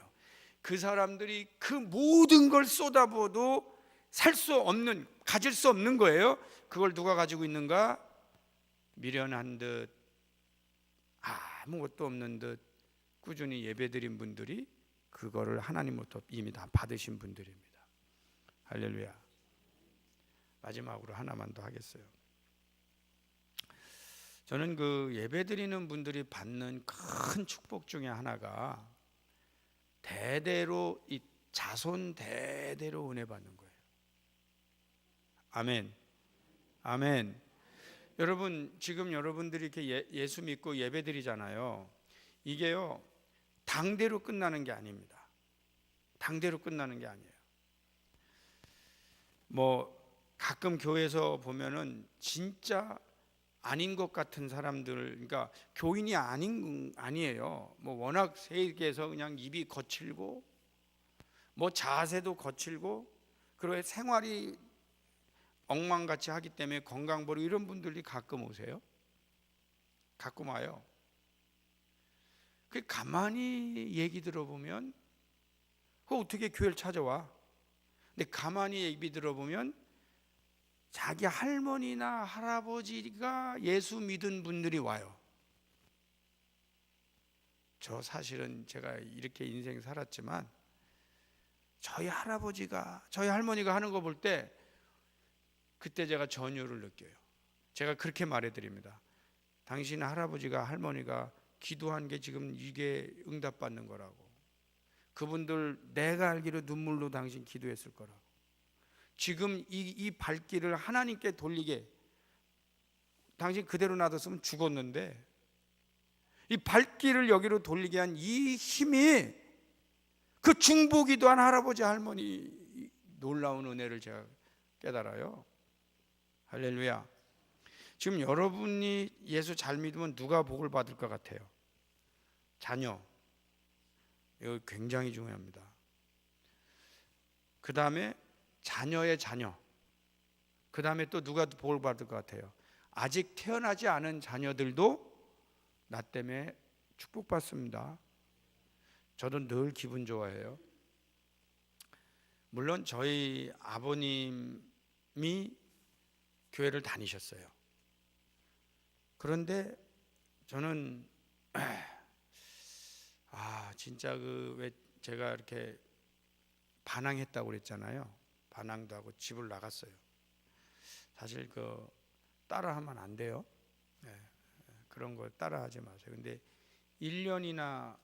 그 사람들이 그 모든 걸 쏟아부어도 살 수 없는, 가질 수 없는 거예요. 그걸 누가 가지고 있는가? 미련한 듯, 아무것도 없는 듯 꾸준히 예배드린 분들이 그거를 하나님부터 이미 다 받으신 분들입니다. 할렐루야. 마지막으로 하나만 더 하겠어요. 저는 그 예배드리는 분들이 받는 큰 축복 중에 하나가 대대로, 이 자손 대대로 은혜 받는 거예요. 아멘. 아멘. 여러분, 지금 여러분들이 이렇게 예수 믿고 예배드리잖아요. 이게요, 당대로 끝나는 게 아닙니다. 당대로 끝나는 게 아니에요. 가끔 교회에서 보면은 진짜 아닌 것 같은 사람들, 그러니까 교인이 아니에요. 워낙 세계에서 그냥 입이 거칠고, 자세도 거칠고, 그리고 생활이 엉망같이 하기 때문에 건강 버리고, 이런 분들이 가끔 오세요. 가끔 와요. 그 가만히 얘기 들어보면, 그 어떻게 교회를 찾아와? 근데 가만히 얘기 들어보면 자기 할머니나 할아버지가 예수 믿은 분들이 와요. 저 사실은 제가 이렇게 인생 살았지만 저희 할아버지가, 저희 할머니가 하는 거 볼 때 그때 제가 전율을 느껴요. 제가 그렇게 말해드립니다. 당신 할아버지가 할머니가 기도한 게 지금 이게 응답받는 거라고. 그분들 내가 알기로 눈물로 당신 기도했을 거라고. 지금 이 발길을 하나님께 돌리게, 당신 그대로 놔뒀으면 죽었는데 이 발길을 여기로 돌리게 한 이 힘이 그 중보기도한 할아버지 할머니 놀라운 은혜를 제가 깨달아요. 할렐루야. 지금 여러분이 예수 잘 믿으면 누가 복을 받을 것 같아요? 자녀. 이거 굉장히 중요합니다. 그 다음에 자녀의 자녀. 그 다음에 또 누가 복을 받을 것 같아요? 아직 태어나지 않은 자녀들도 나 때문에 축복받습니다. 저도 늘 기분 좋아해요. 물론 저희 아버님이 교회를 다니셨어요. 그런데 저는 진짜 왜 제가 이렇게 반항했다고 그랬잖아요. 반항도 하고 집을 나갔어요. 사실 따라하면 안 돼요. 그런 거 따라하지 마세요. 근데 1년이나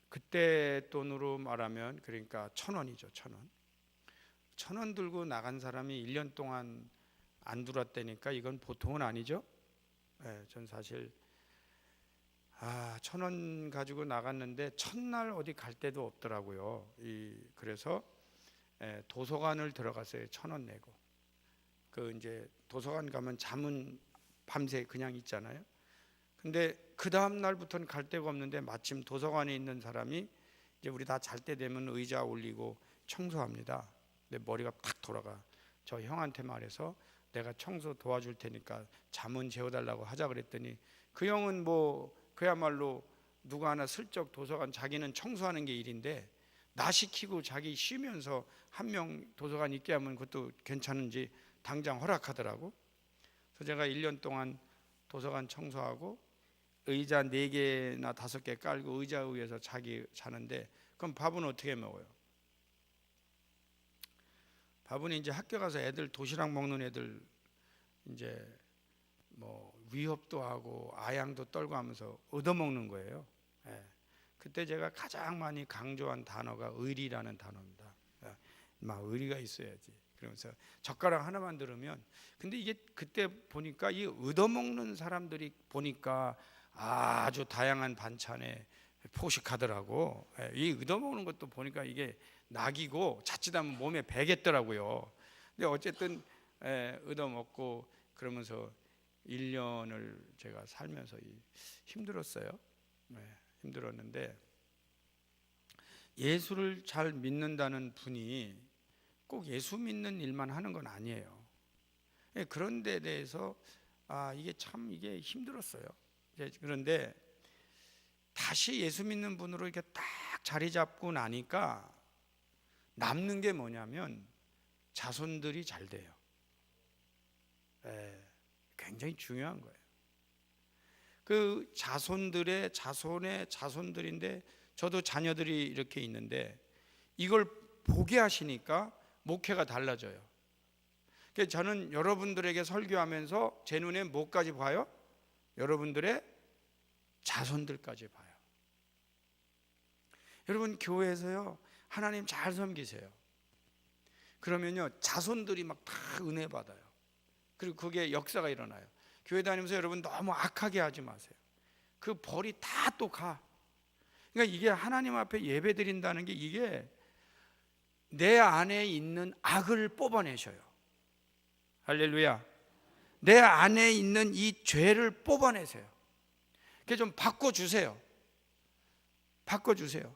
그때 돈으로 말하면 그러니까 1,000원이죠. 1,000원. 1,000원 들고 나간 사람이 1년 동안 안 들어왔다니까 이건 보통은 아니죠. 전 사실 1,000원 가지고 나갔는데 첫날 어디 갈 데도 없더라고요. 그래서 도서관을 들어갔어요. 1,000원 내고. 이제 도서관 가면 잠은 밤새 그냥 있잖아요. 근데 그 다음 날부터는 갈 데가 없는데 마침 도서관에 있는 사람이 이제 우리 다 잘 때 되면 의자 올리고 청소합니다. 근데 머리가 탁 돌아가. 저 형한테 말해서 내가 청소 도와줄 테니까 잠은 재워달라고 하자 그랬더니 그 형은 그야말로 누가 하나 슬쩍 도서관, 자기는 청소하는 게 일인데 나 시키고 자기 쉬면서 한 명 도서관 있게 하면 그것도 괜찮은지 당장 허락하더라고. 그래서 제가 1년 동안 도서관 청소하고 의자 4개나 5개 깔고 의자 위에서 자는데 그럼 밥은 어떻게 먹어요? 밥은 이제 학교 가서 애들 도시락 먹는 애들 이제 위협도 하고 아양도 떨고 하면서 얻어먹는 거예요. 그때 제가 가장 많이 강조한 단어가 의리라는 단어입니다. 의리가 있어야지. 그러면서 젓가락 하나만 들으면, 근데 이게 그때 보니까 이 얻어먹는 사람들이 보니까 아주 다양한 반찬에 포식하더라고. 이 얻어먹는 것도 보니까 이게 낙이고 자칫하면 몸에 배겠더라고요. 근데 어쨌든 얻어먹고 그러면서 1년을 제가 살면서 힘들었어요. 힘들었는데 예수를 잘 믿는다는 분이 꼭 예수 믿는 일만 하는 건 아니에요. 그런 데 대해서 이게 힘들었어요. 그런데 다시 예수 믿는 분으로 이렇게 딱 자리 잡고 나니까 남는 게 뭐냐면 자손들이 잘 돼요. 굉장히 중요한 거예요. 그 자손들의 자손의 자손들인데 저도 자녀들이 이렇게 있는데 이걸 보게 하시니까 목회가 달라져요. 그래서 저는 여러분들에게 설교하면서 제 눈에 뭐까지 봐요? 여러분들의 자손들까지 봐요. 여러분 교회에서요 하나님 잘 섬기세요. 그러면요 자손들이 막 다 은혜 받아요. 그리고 그게 역사가 일어나요. 교회 다니면서 여러분 너무 악하게 하지 마세요. 그 벌이 다 또 가. 그러니까 이게 하나님 앞에 예배 드린다는 게 이게 내 안에 있는 악을 뽑아내셔요. 할렐루야. 내 안에 있는 이 죄를 뽑아내세요. 그게 좀 바꿔주세요. 바꿔주세요.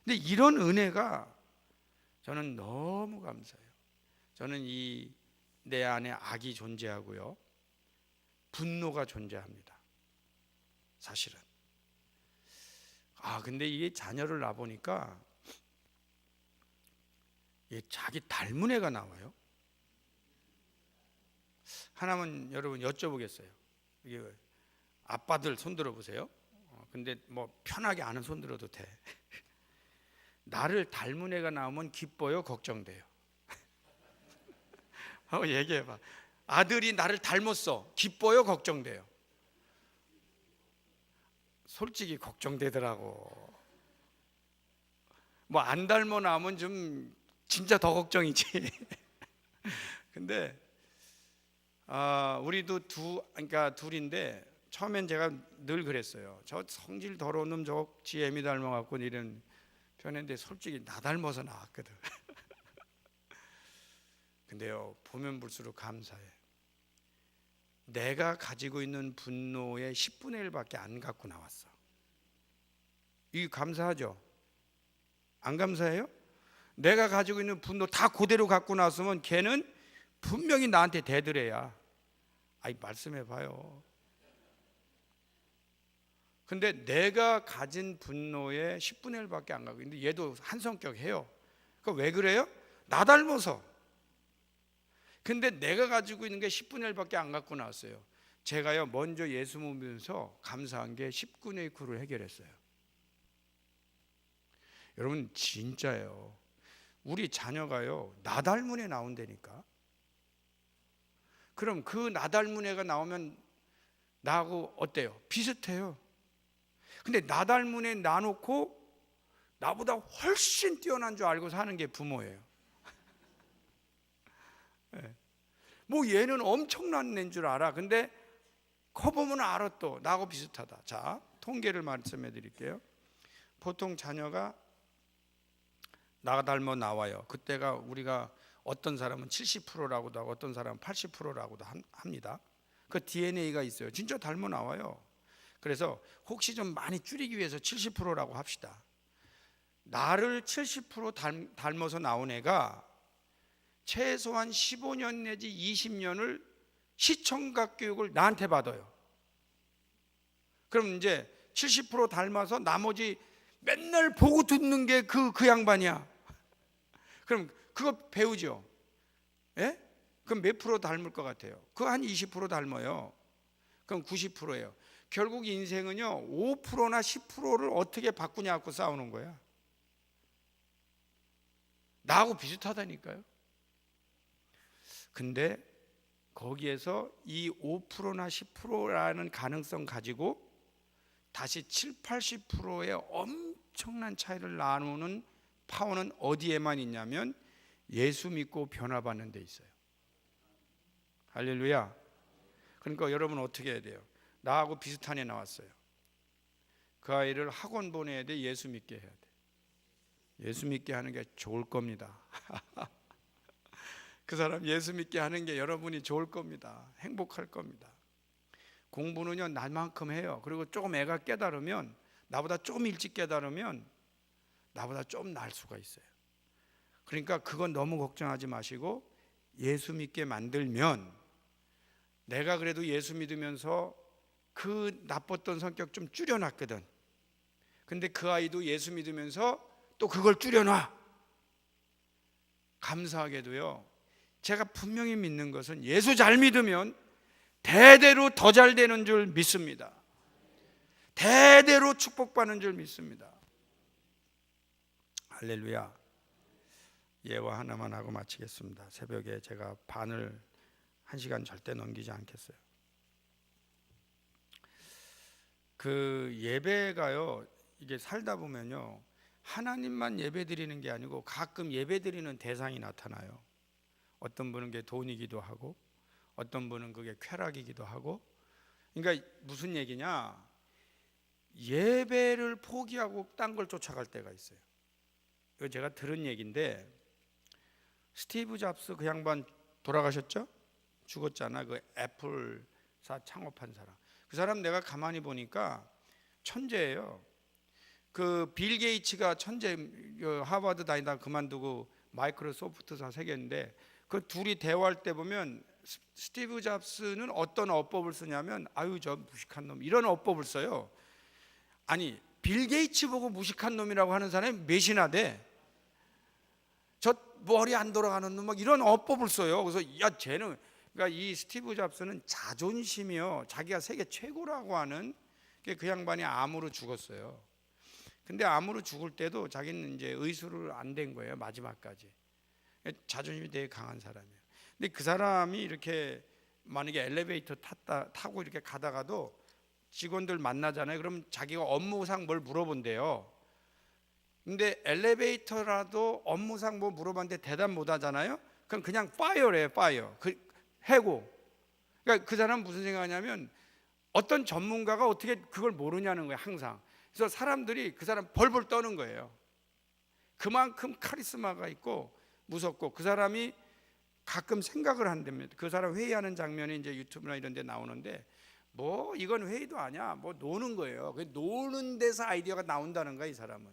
근데 이런 은혜가 저는 너무 감사해요. 저는 내 안에 악이 존재하고요 분노가 존재합니다. 사실은. 근데 이게 자녀를 낳아보니까 자기 닮은 애가 나와요. 하나만 여러분 여쭤보겠어요. 이게 아빠들 손 들어보세요. 근데 편하게 아는 손 들어도 돼. 나를 닮은 애가 나오면 기뻐요, 걱정돼요? 얘기해봐. 아들이 나를 닮았어. 기뻐요, 걱정돼요? 솔직히 걱정되더라고. 뭐 안 닮아 나오면 좀 진짜 더 걱정이지. 근데 우리도 그러니까 둘인데 처음엔 제가 늘 그랬어요. 저 성질 더러운 놈 저 지 애미 닮아갖고 이런 편인데 솔직히 나 닮아서 나왔거든. 근데요, 보면 볼수록 감사해. 내가 가지고 있는 분노의 10분의 1밖에 안 갖고 나왔어. 이게 감사하죠? 안 감사해요? 내가 가지고 있는 분노 다 그대로 갖고 나왔으면 걔는 분명히 나한테 대들어야. 아이, 말씀해봐요. 근데 내가 가진 분노의 10분의 1밖에 안 갖고 있는데 얘도 한 성격 해요. 그거 왜 그래요? 나 닮아서. 근데 내가 가지고 있는 게 10분의 1밖에 안 갖고 나왔어요. 제가요, 먼저 예수 믿으면서 감사한 게 10분의 9를 해결했어요. 여러분, 진짜예요. 우리 자녀가요, 나 닮은 애 나온다니까. 그럼 그 나 닮은 애가 나오면 나하고 어때요? 비슷해요. 근데 나 닮은 애 놔놓고 나보다 훨씬 뛰어난 줄 알고 사는 게 부모예요. 네. 뭐 얘는 엄청난 애인 줄 알아. 근데 커보면 알아, 또 나하고 비슷하다. 자, 통계를 말씀해 드릴게요. 보통 자녀가 나 닮아 나와요. 그때가 우리가 어떤 사람은 70%라고도 하고 어떤 사람은 80%라고도 합니다. 그 DNA가 있어요. 진짜 닮아 나와요. 그래서 혹시 좀 많이 줄이기 위해서 70%라고 합시다. 나를 70% 닮아서 나온 애가 최소한 15년 내지 20년을 시청각 교육을 나한테 받아요. 그럼 이제 70% 닮아서 나머지 맨날 보고 듣는 게 그 양반이야. 그럼 그거 배우죠. 예? 그럼 몇 프로 닮을 것 같아요? 그거 한 20% 닮아요. 그럼 90%예요. 결국 인생은요, 5%나 10%를 어떻게 바꾸냐고 싸우는 거야. 나하고 비슷하다니까요. 근데 거기에서 이 5%나 10%라는 가능성 가지고 다시 7, 80%의 엄청난 차이를 나누는 파워는 어디에만 있냐면 예수 믿고 변화받는 데 있어요. 할렐루야. 그러니까 여러분 어떻게 해야 돼요? 나하고 비슷한 애 나왔어요. 그 아이를 학원 보내야 돼? 예수 믿게 해야 돼? 예수 믿게 하는 게 좋을 겁니다. 그 사람 예수 믿게 하는 게 여러분이 좋을 겁니다. 행복할 겁니다. 공부는요, 날만큼 해요. 그리고 조금 애가 깨달으면, 나보다 좀 일찍 깨달으면 나보다 좀 날 수가 있어요. 그러니까 그건 너무 걱정하지 마시고 예수 믿게 만들면, 내가 그래도 예수 믿으면서 그 나빴던 성격 좀 줄여놨거든. 근데 그 아이도 예수 믿으면서 또 그걸 줄여놔. 감사하게도요, 제가 분명히 믿는 것은 예수 잘 믿으면 대대로 더 잘 되는 줄 믿습니다. 대대로 축복받는 줄 믿습니다. 할렐루야. 예화 하나만 하고 마치겠습니다. 새벽에 제가 반을 1시간 절대 넘기지 않겠어요. 그 예배가요, 이게 살다 보면요, 하나님만 예배 드리는 게 아니고 가끔 예배 드리는 대상이 나타나요. 어떤 분은 그게 돈이기도 하고 어떤 분은 그게 쾌락이기도 하고. 그러니까 무슨 얘기냐, 예배를 포기하고 딴 걸 쫓아갈 때가 있어요. 이거 제가 들은 얘기인데, 스티브 잡스 그 양반 돌아가셨죠? 죽었잖아. 그 애플사 창업한 사람. 그 사람 내가 가만히 보니까 천재예요. 그 빌 게이츠가 천재, 하버드 다니다 그만두고 마이크로소프트사 새겼는데, 그 둘이 대화할 때 보면 스티브 잡스는 어떤 어법을 쓰냐면, 아유 저 무식한 놈, 이런 어법을 써요. 아니, 빌 게이츠 보고 무식한 놈이라고 하는 사람이 몇이나 돼? 저 머리 안 돌아가는 놈, 막 이런 어법을 써요. 그래서 야, 쟤는, 그러니까 이 스티브 잡스는 자존심이요, 자기가 세계 최고라고 하는 그 양반이 암으로 죽었어요. 근데 암으로 죽을 때도 자기는 이제 의술을 안 된 거예요. 마지막까지. 자존심이 되게 강한 사람이에요. 근데 그 사람이 이렇게 만약에 엘리베이터 타고 이렇게 가다가도 직원들 만나잖아요. 그럼 자기가 업무상 뭘 물어본대요. 근데 엘리베이터라도 업무상 뭐 물어봤는데 대답 못 하잖아요. 그럼 그냥 파이어래요. 파이어. 해고. 그러니까 그 사람은 무슨 생각하냐면 어떤 전문가가 어떻게 그걸 모르냐는 거예요. 항상. 그래서 사람들이 그 사람 벌벌 떠는 거예요. 그만큼 카리스마가 있고 무섭고, 그 사람이 가끔 생각을 한답니다. 그 사람 회의하는 장면이 이제 유튜브나 이런 데 나오는데, 뭐 이건 회의도 아니야, 뭐 노는 거예요. 노는 데서 아이디어가 나온다는 거야, 이 사람은.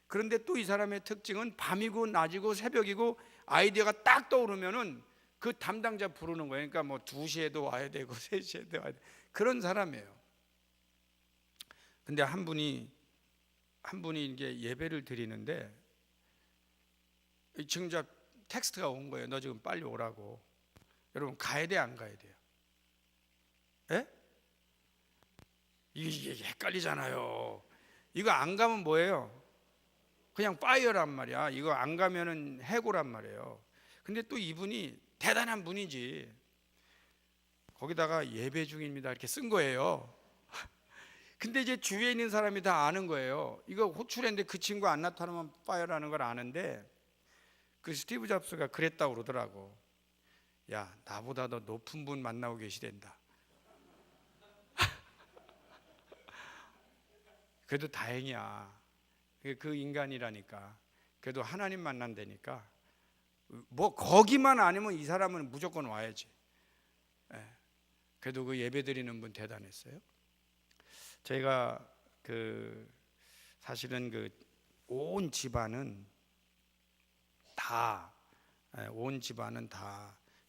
그런데 또 이 사람의 특징은 밤이고 낮이고 새벽이고 아이디어가 딱 떠오르면은 그 담당자 부르는 거예요. 그러니까 뭐 2시에도 와야 되고 3시에도 와야 되고 그런 사람이에요. 근데 한 분이 이게 예배를 드리는데 지금 텍스트가 온 거예요. 너 지금 빨리 오라고. 여러분, 가야 돼, 안 가야 돼요? 예? 이게 헷갈리잖아요. 이거 안 가면 뭐예요? 그냥 파이어란 말이야. 이거 안 가면은 해고란 말이에요. 근데 또 이분이 대단한 분이지. 거기다가 예배 중입니다 이렇게 쓴 거예요. 근데 이제 주위에 있는 사람이 다 아는 거예요. 이거 호출했는데 그 친구 안 나타나면 파이어라는 걸 아는데, 그 스티브 잡스가 그랬다고 그러더라고. 야, 나보다 더 높은 분 만나고 계시댄다. 그래도 다행이야. 그 인간이라니까. 그래도 하나님 만난다니까. 뭐 거기만 아니면 이 사람은 무조건 와야지. 그래도 그 예배 드리는 분 대단했어요. 저희가 사실은 온 집안은 다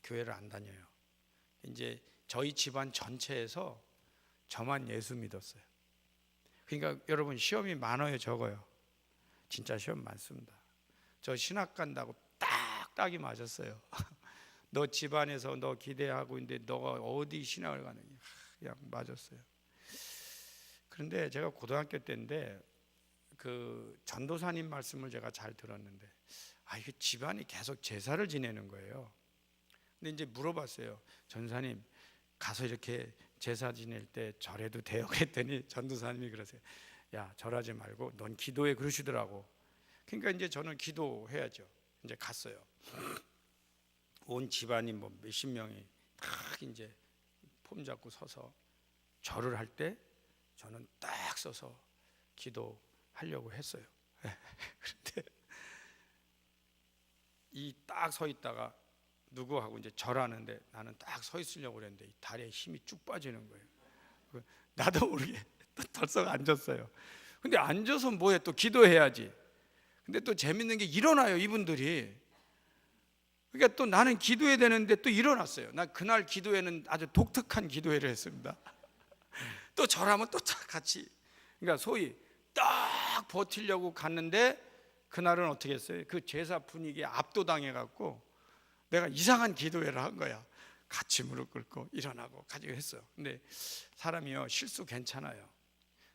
교회를 안 다녀요. 이제 저희 집안 전체에서 저만 예수 믿었어요. 그러니까 여러분, 시험이 많아요, 적어요? 진짜 시험 많습니다. 저 신학 간다고 딱이 맞았어요. 너 집안에서 너 기대하고 있는데 너가 어디 신학을 가느냐, 그냥 맞았어요. 그런데 제가 고등학교 때인데 그 전도사님 말씀을 제가 잘 들었는데, 이게 집안이 계속 제사를 지내는 거예요. 근데 이제 물어봤어요. 전사님, 가서 이렇게 제사 지낼 때 절해도 돼요? 그랬더니 전도사님이 그러세요. 야, 절하지 말고 넌 기도해, 그러시더라고. 그러니까 이제 저는 기도해야죠. 이제 갔어요. 온 집안이 뭐 몇십 명이 딱 이제 폼 잡고 서서 절을 할 때 저는 딱 서서 기도하려고 했어요. 그런데 이 딱 서 있다가 누구하고 이제 절하는데 나는 딱 서 있으려고 그랬는데 이 다리에 힘이 쭉 빠지는 거예요. 나도 모르게 또 덜썩 앉았어요. 근데 앉아서 뭐해, 또 기도해야지. 근데 또 재밌는 게 일어나요, 이분들이. 그러니까 또 나는 기도해야 되는데 또 일어났어요. 나 그날 기도회는 아주 독특한 기도회를 했습니다. 또 절하면 또 같이, 그러니까 소위 딱 버티려고 갔는데 그날은 어떻게 했어요? 그 제사 분위기에 압도당해 갖고 내가 이상한 기도회를 한 거야. 같이 무릎 꿇고 일어나고 가지고 했어요. 근데 사람이요, 실수 괜찮아요.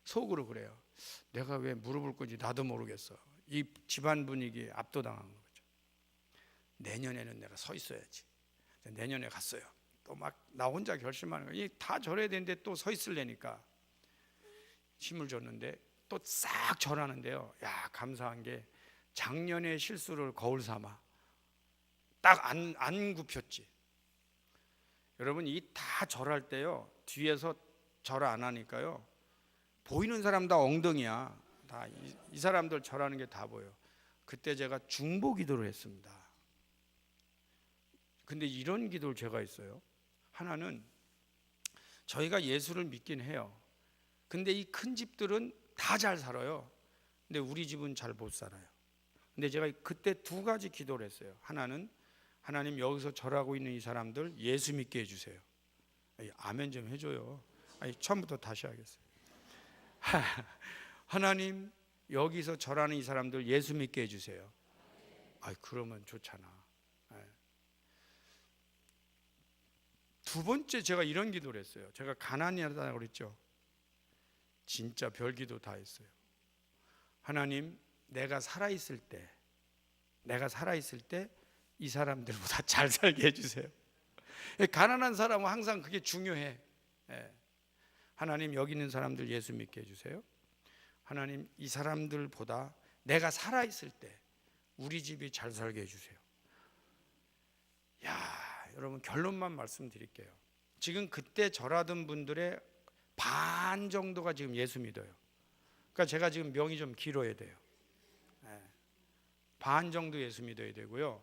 속으로 그래요. 내가 왜 무릎을 꿇지 나도 모르겠어. 이 집안 분위기에 압도당한 거죠. 내년에는 내가 서 있어야지. 내년에 갔어요. 또 막 나 혼자 결심하는 거예요. 다 절해야 되는데 또 서 있으려니까 힘을 줬는데 또 싹 절하는데요. 야, 감사한 게 작년의 실수를 거울 삼아 딱 안 굽혔지. 여러분, 이 다 절할 때요, 뒤에서 절 안 하니까요, 보이는 사람 다 엉덩이야. 다 이 사람들 절하는 게 다 보여. 그때 제가 중보 기도를 했습니다. 근데 이런 기도를 제가 했어요. 하나는 저희가 예수를 믿긴 해요. 근데 이 큰 집들은 다 잘 살아요. 근데 우리 집은 잘 못 살아요. 근데 제가 그때 2가지 기도를 했어요. 하나는 하나님, 여기서 절하고 있는 이 사람들 예수 믿게 해주세요. 아멘 좀 해줘요. 처음부터 다시 하겠어요. 하나님, 여기서 절하는 이 사람들 예수 믿게 해주세요. 그러면 좋잖아. 2번째, 제가 이런 기도를 했어요. 제가 가난하다고 그랬죠. 진짜 별 기도 다 했어요. 하나님, 내가 살아있을 때 이 사람들보다 잘 살게 해주세요. 가난한 사람은 항상 그게 중요해. 하나님, 여기 있는 사람들 예수 믿게 해주세요. 하나님, 이 사람들보다 내가 살아있을 때 우리 집이 잘 살게 해주세요. 야, 여러분, 결론만 말씀드릴게요. 지금 그때 절하던 분들의 반 정도가 지금 예수 믿어요. 그러니까 제가 지금 명이 좀 길어야 돼요. 반 정도 예수 믿어야 되고요.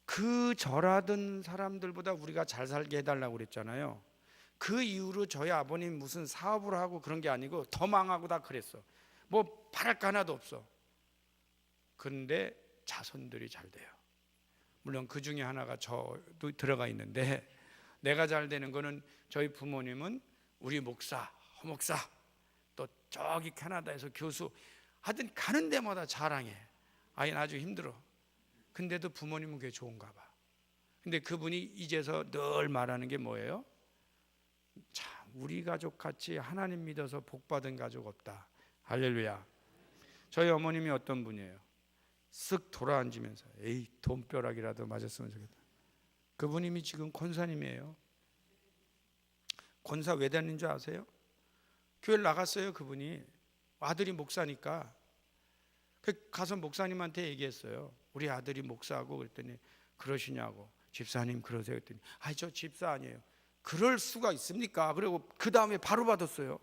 그 절하던 사람들보다 우리가 잘 살게 해달라고 그랬잖아요. 그 이후로 저희 아버님 무슨 사업을 하고 그런 게 아니고 더 망하고 다 그랬어. 뭐 바랄 거 하나도 없어. 그런데 자손들이 잘 돼요. 물론 그 중에 하나가 저도 들어가 있는데, 내가 잘 되는 거는 저희 부모님은 우리 목사, 허목사, 또 저기 캐나다에서 교수, 하여튼 가는 데마다 자랑해. 아이 아주 힘들어. 근데도 부모님은 그게 좋은가 봐. 근데 그분이 이제서 늘 말하는 게 뭐예요? 참, 우리 가족 같이 하나님 믿어서 복 받은 가족 없다. 할렐루야. 저희 어머님이 어떤 분이에요? 쓱 돌아앉으면서 에이, 돈벼락이라도 맞았으면 좋겠다. 그분이 지금 권사님이에요. 권사 왜 다니는 줄 아세요? 교회를 나갔어요. 그분이 아들이 목사니까. 가서 목사님한테 얘기했어요. 우리 아들이 목사하고. 그랬더니 그러시냐고. 집사님 그러세요. 그랬더니 아니, 저 집사 아니에요. 그럴 수가 있습니까? 그리고 그 다음에 바로 받았어요.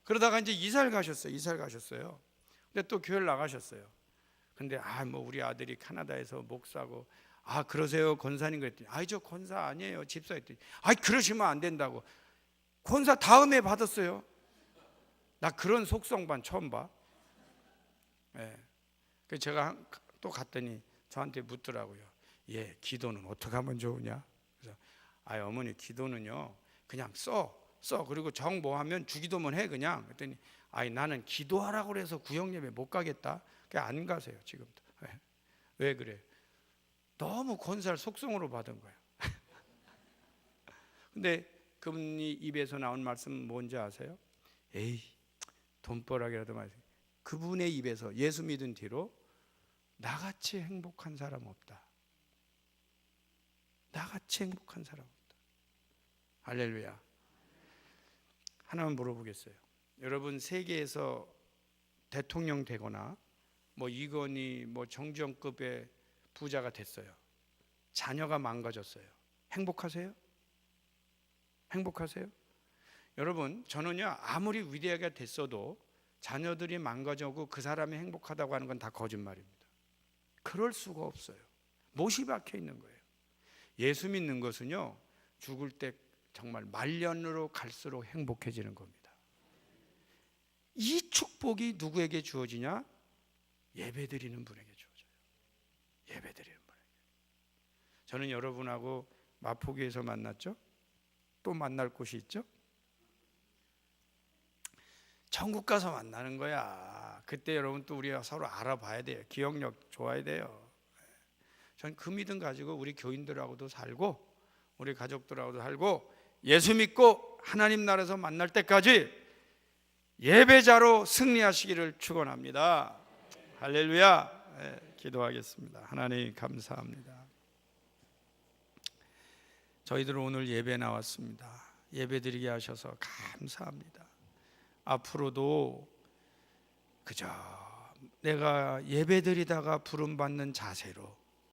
그러다가 이제 이사를 가셨어요. 근데 또 교회를 나가셨어요. 근데 뭐 우리 아들이 캐나다에서 목사고. 그러세요 권사님? 그랬더니 저 권사 아니에요, 집사. 했더니 그러시면 안 된다고. 권사 다음에 받았어요. 나 그런 속성반 처음 봐. 그래서 제가 또 갔더니 저한테 묻더라고요. 기도는 어떻게 하면 좋으냐? 그래서 어머니, 기도는요 그냥 써. 그리고 정 뭐 하면 주기도만 해 그냥. 그랬더니 나는 기도하라고 그래서 구역예배 못 가겠다. 그냥 안 가세요 지금도. 왜 그래? 너무 권사를 속성으로 받은 거예요. 근데 그분이 입에서 나온 말씀은 뭔지 아세요? 에이, 돈벌하기라도 말이야. 그분의 입에서 예수 믿은 뒤로 나같이 행복한 사람 없다. 나같이 행복한 사람 없다. 할렐루야. 하나만 물어보겠어요. 여러분, 세계에서 대통령 되거나 뭐 이건희, 뭐 정정급의 부자가 됐어요. 자녀가 망가졌어요. 행복하세요? 행복하세요? 여러분, 저는요 아무리 위대하게 됐어도 자녀들이 망가져고 그 사람이 행복하다고 하는 건 다 거짓말입니다. 그럴 수가 없어요. 못이 박혀 있는 거예요. 예수 믿는 것은요 죽을 때 정말 말년으로 갈수록 행복해지는 겁니다. 이 축복이 누구에게 주어지냐? 예배드리는 분에게 주어져요. 예배드리는 분에게. 저는 여러분하고 마포구에서 만났죠? 또 만날 곳이 있죠? 천국 가서 만나는 거야. 그때 여러분 또 우리가 서로 알아봐야 돼요. 기억력 좋아야 돼요. 전 그 믿음 가지고 우리 교인들하고도 살고 우리 가족들하고도 살고 예수 믿고 하나님 나라에서 만날 때까지 예배자로 승리하시기를 축원합니다. 할렐루야. 기도하겠습니다. 하나님 감사합니다. 저희들 오늘 예배 나왔습니다. 예배드리게 하셔서 감사합니다. 앞으로도 그저 내가 예배드리다가 부름받는 자세로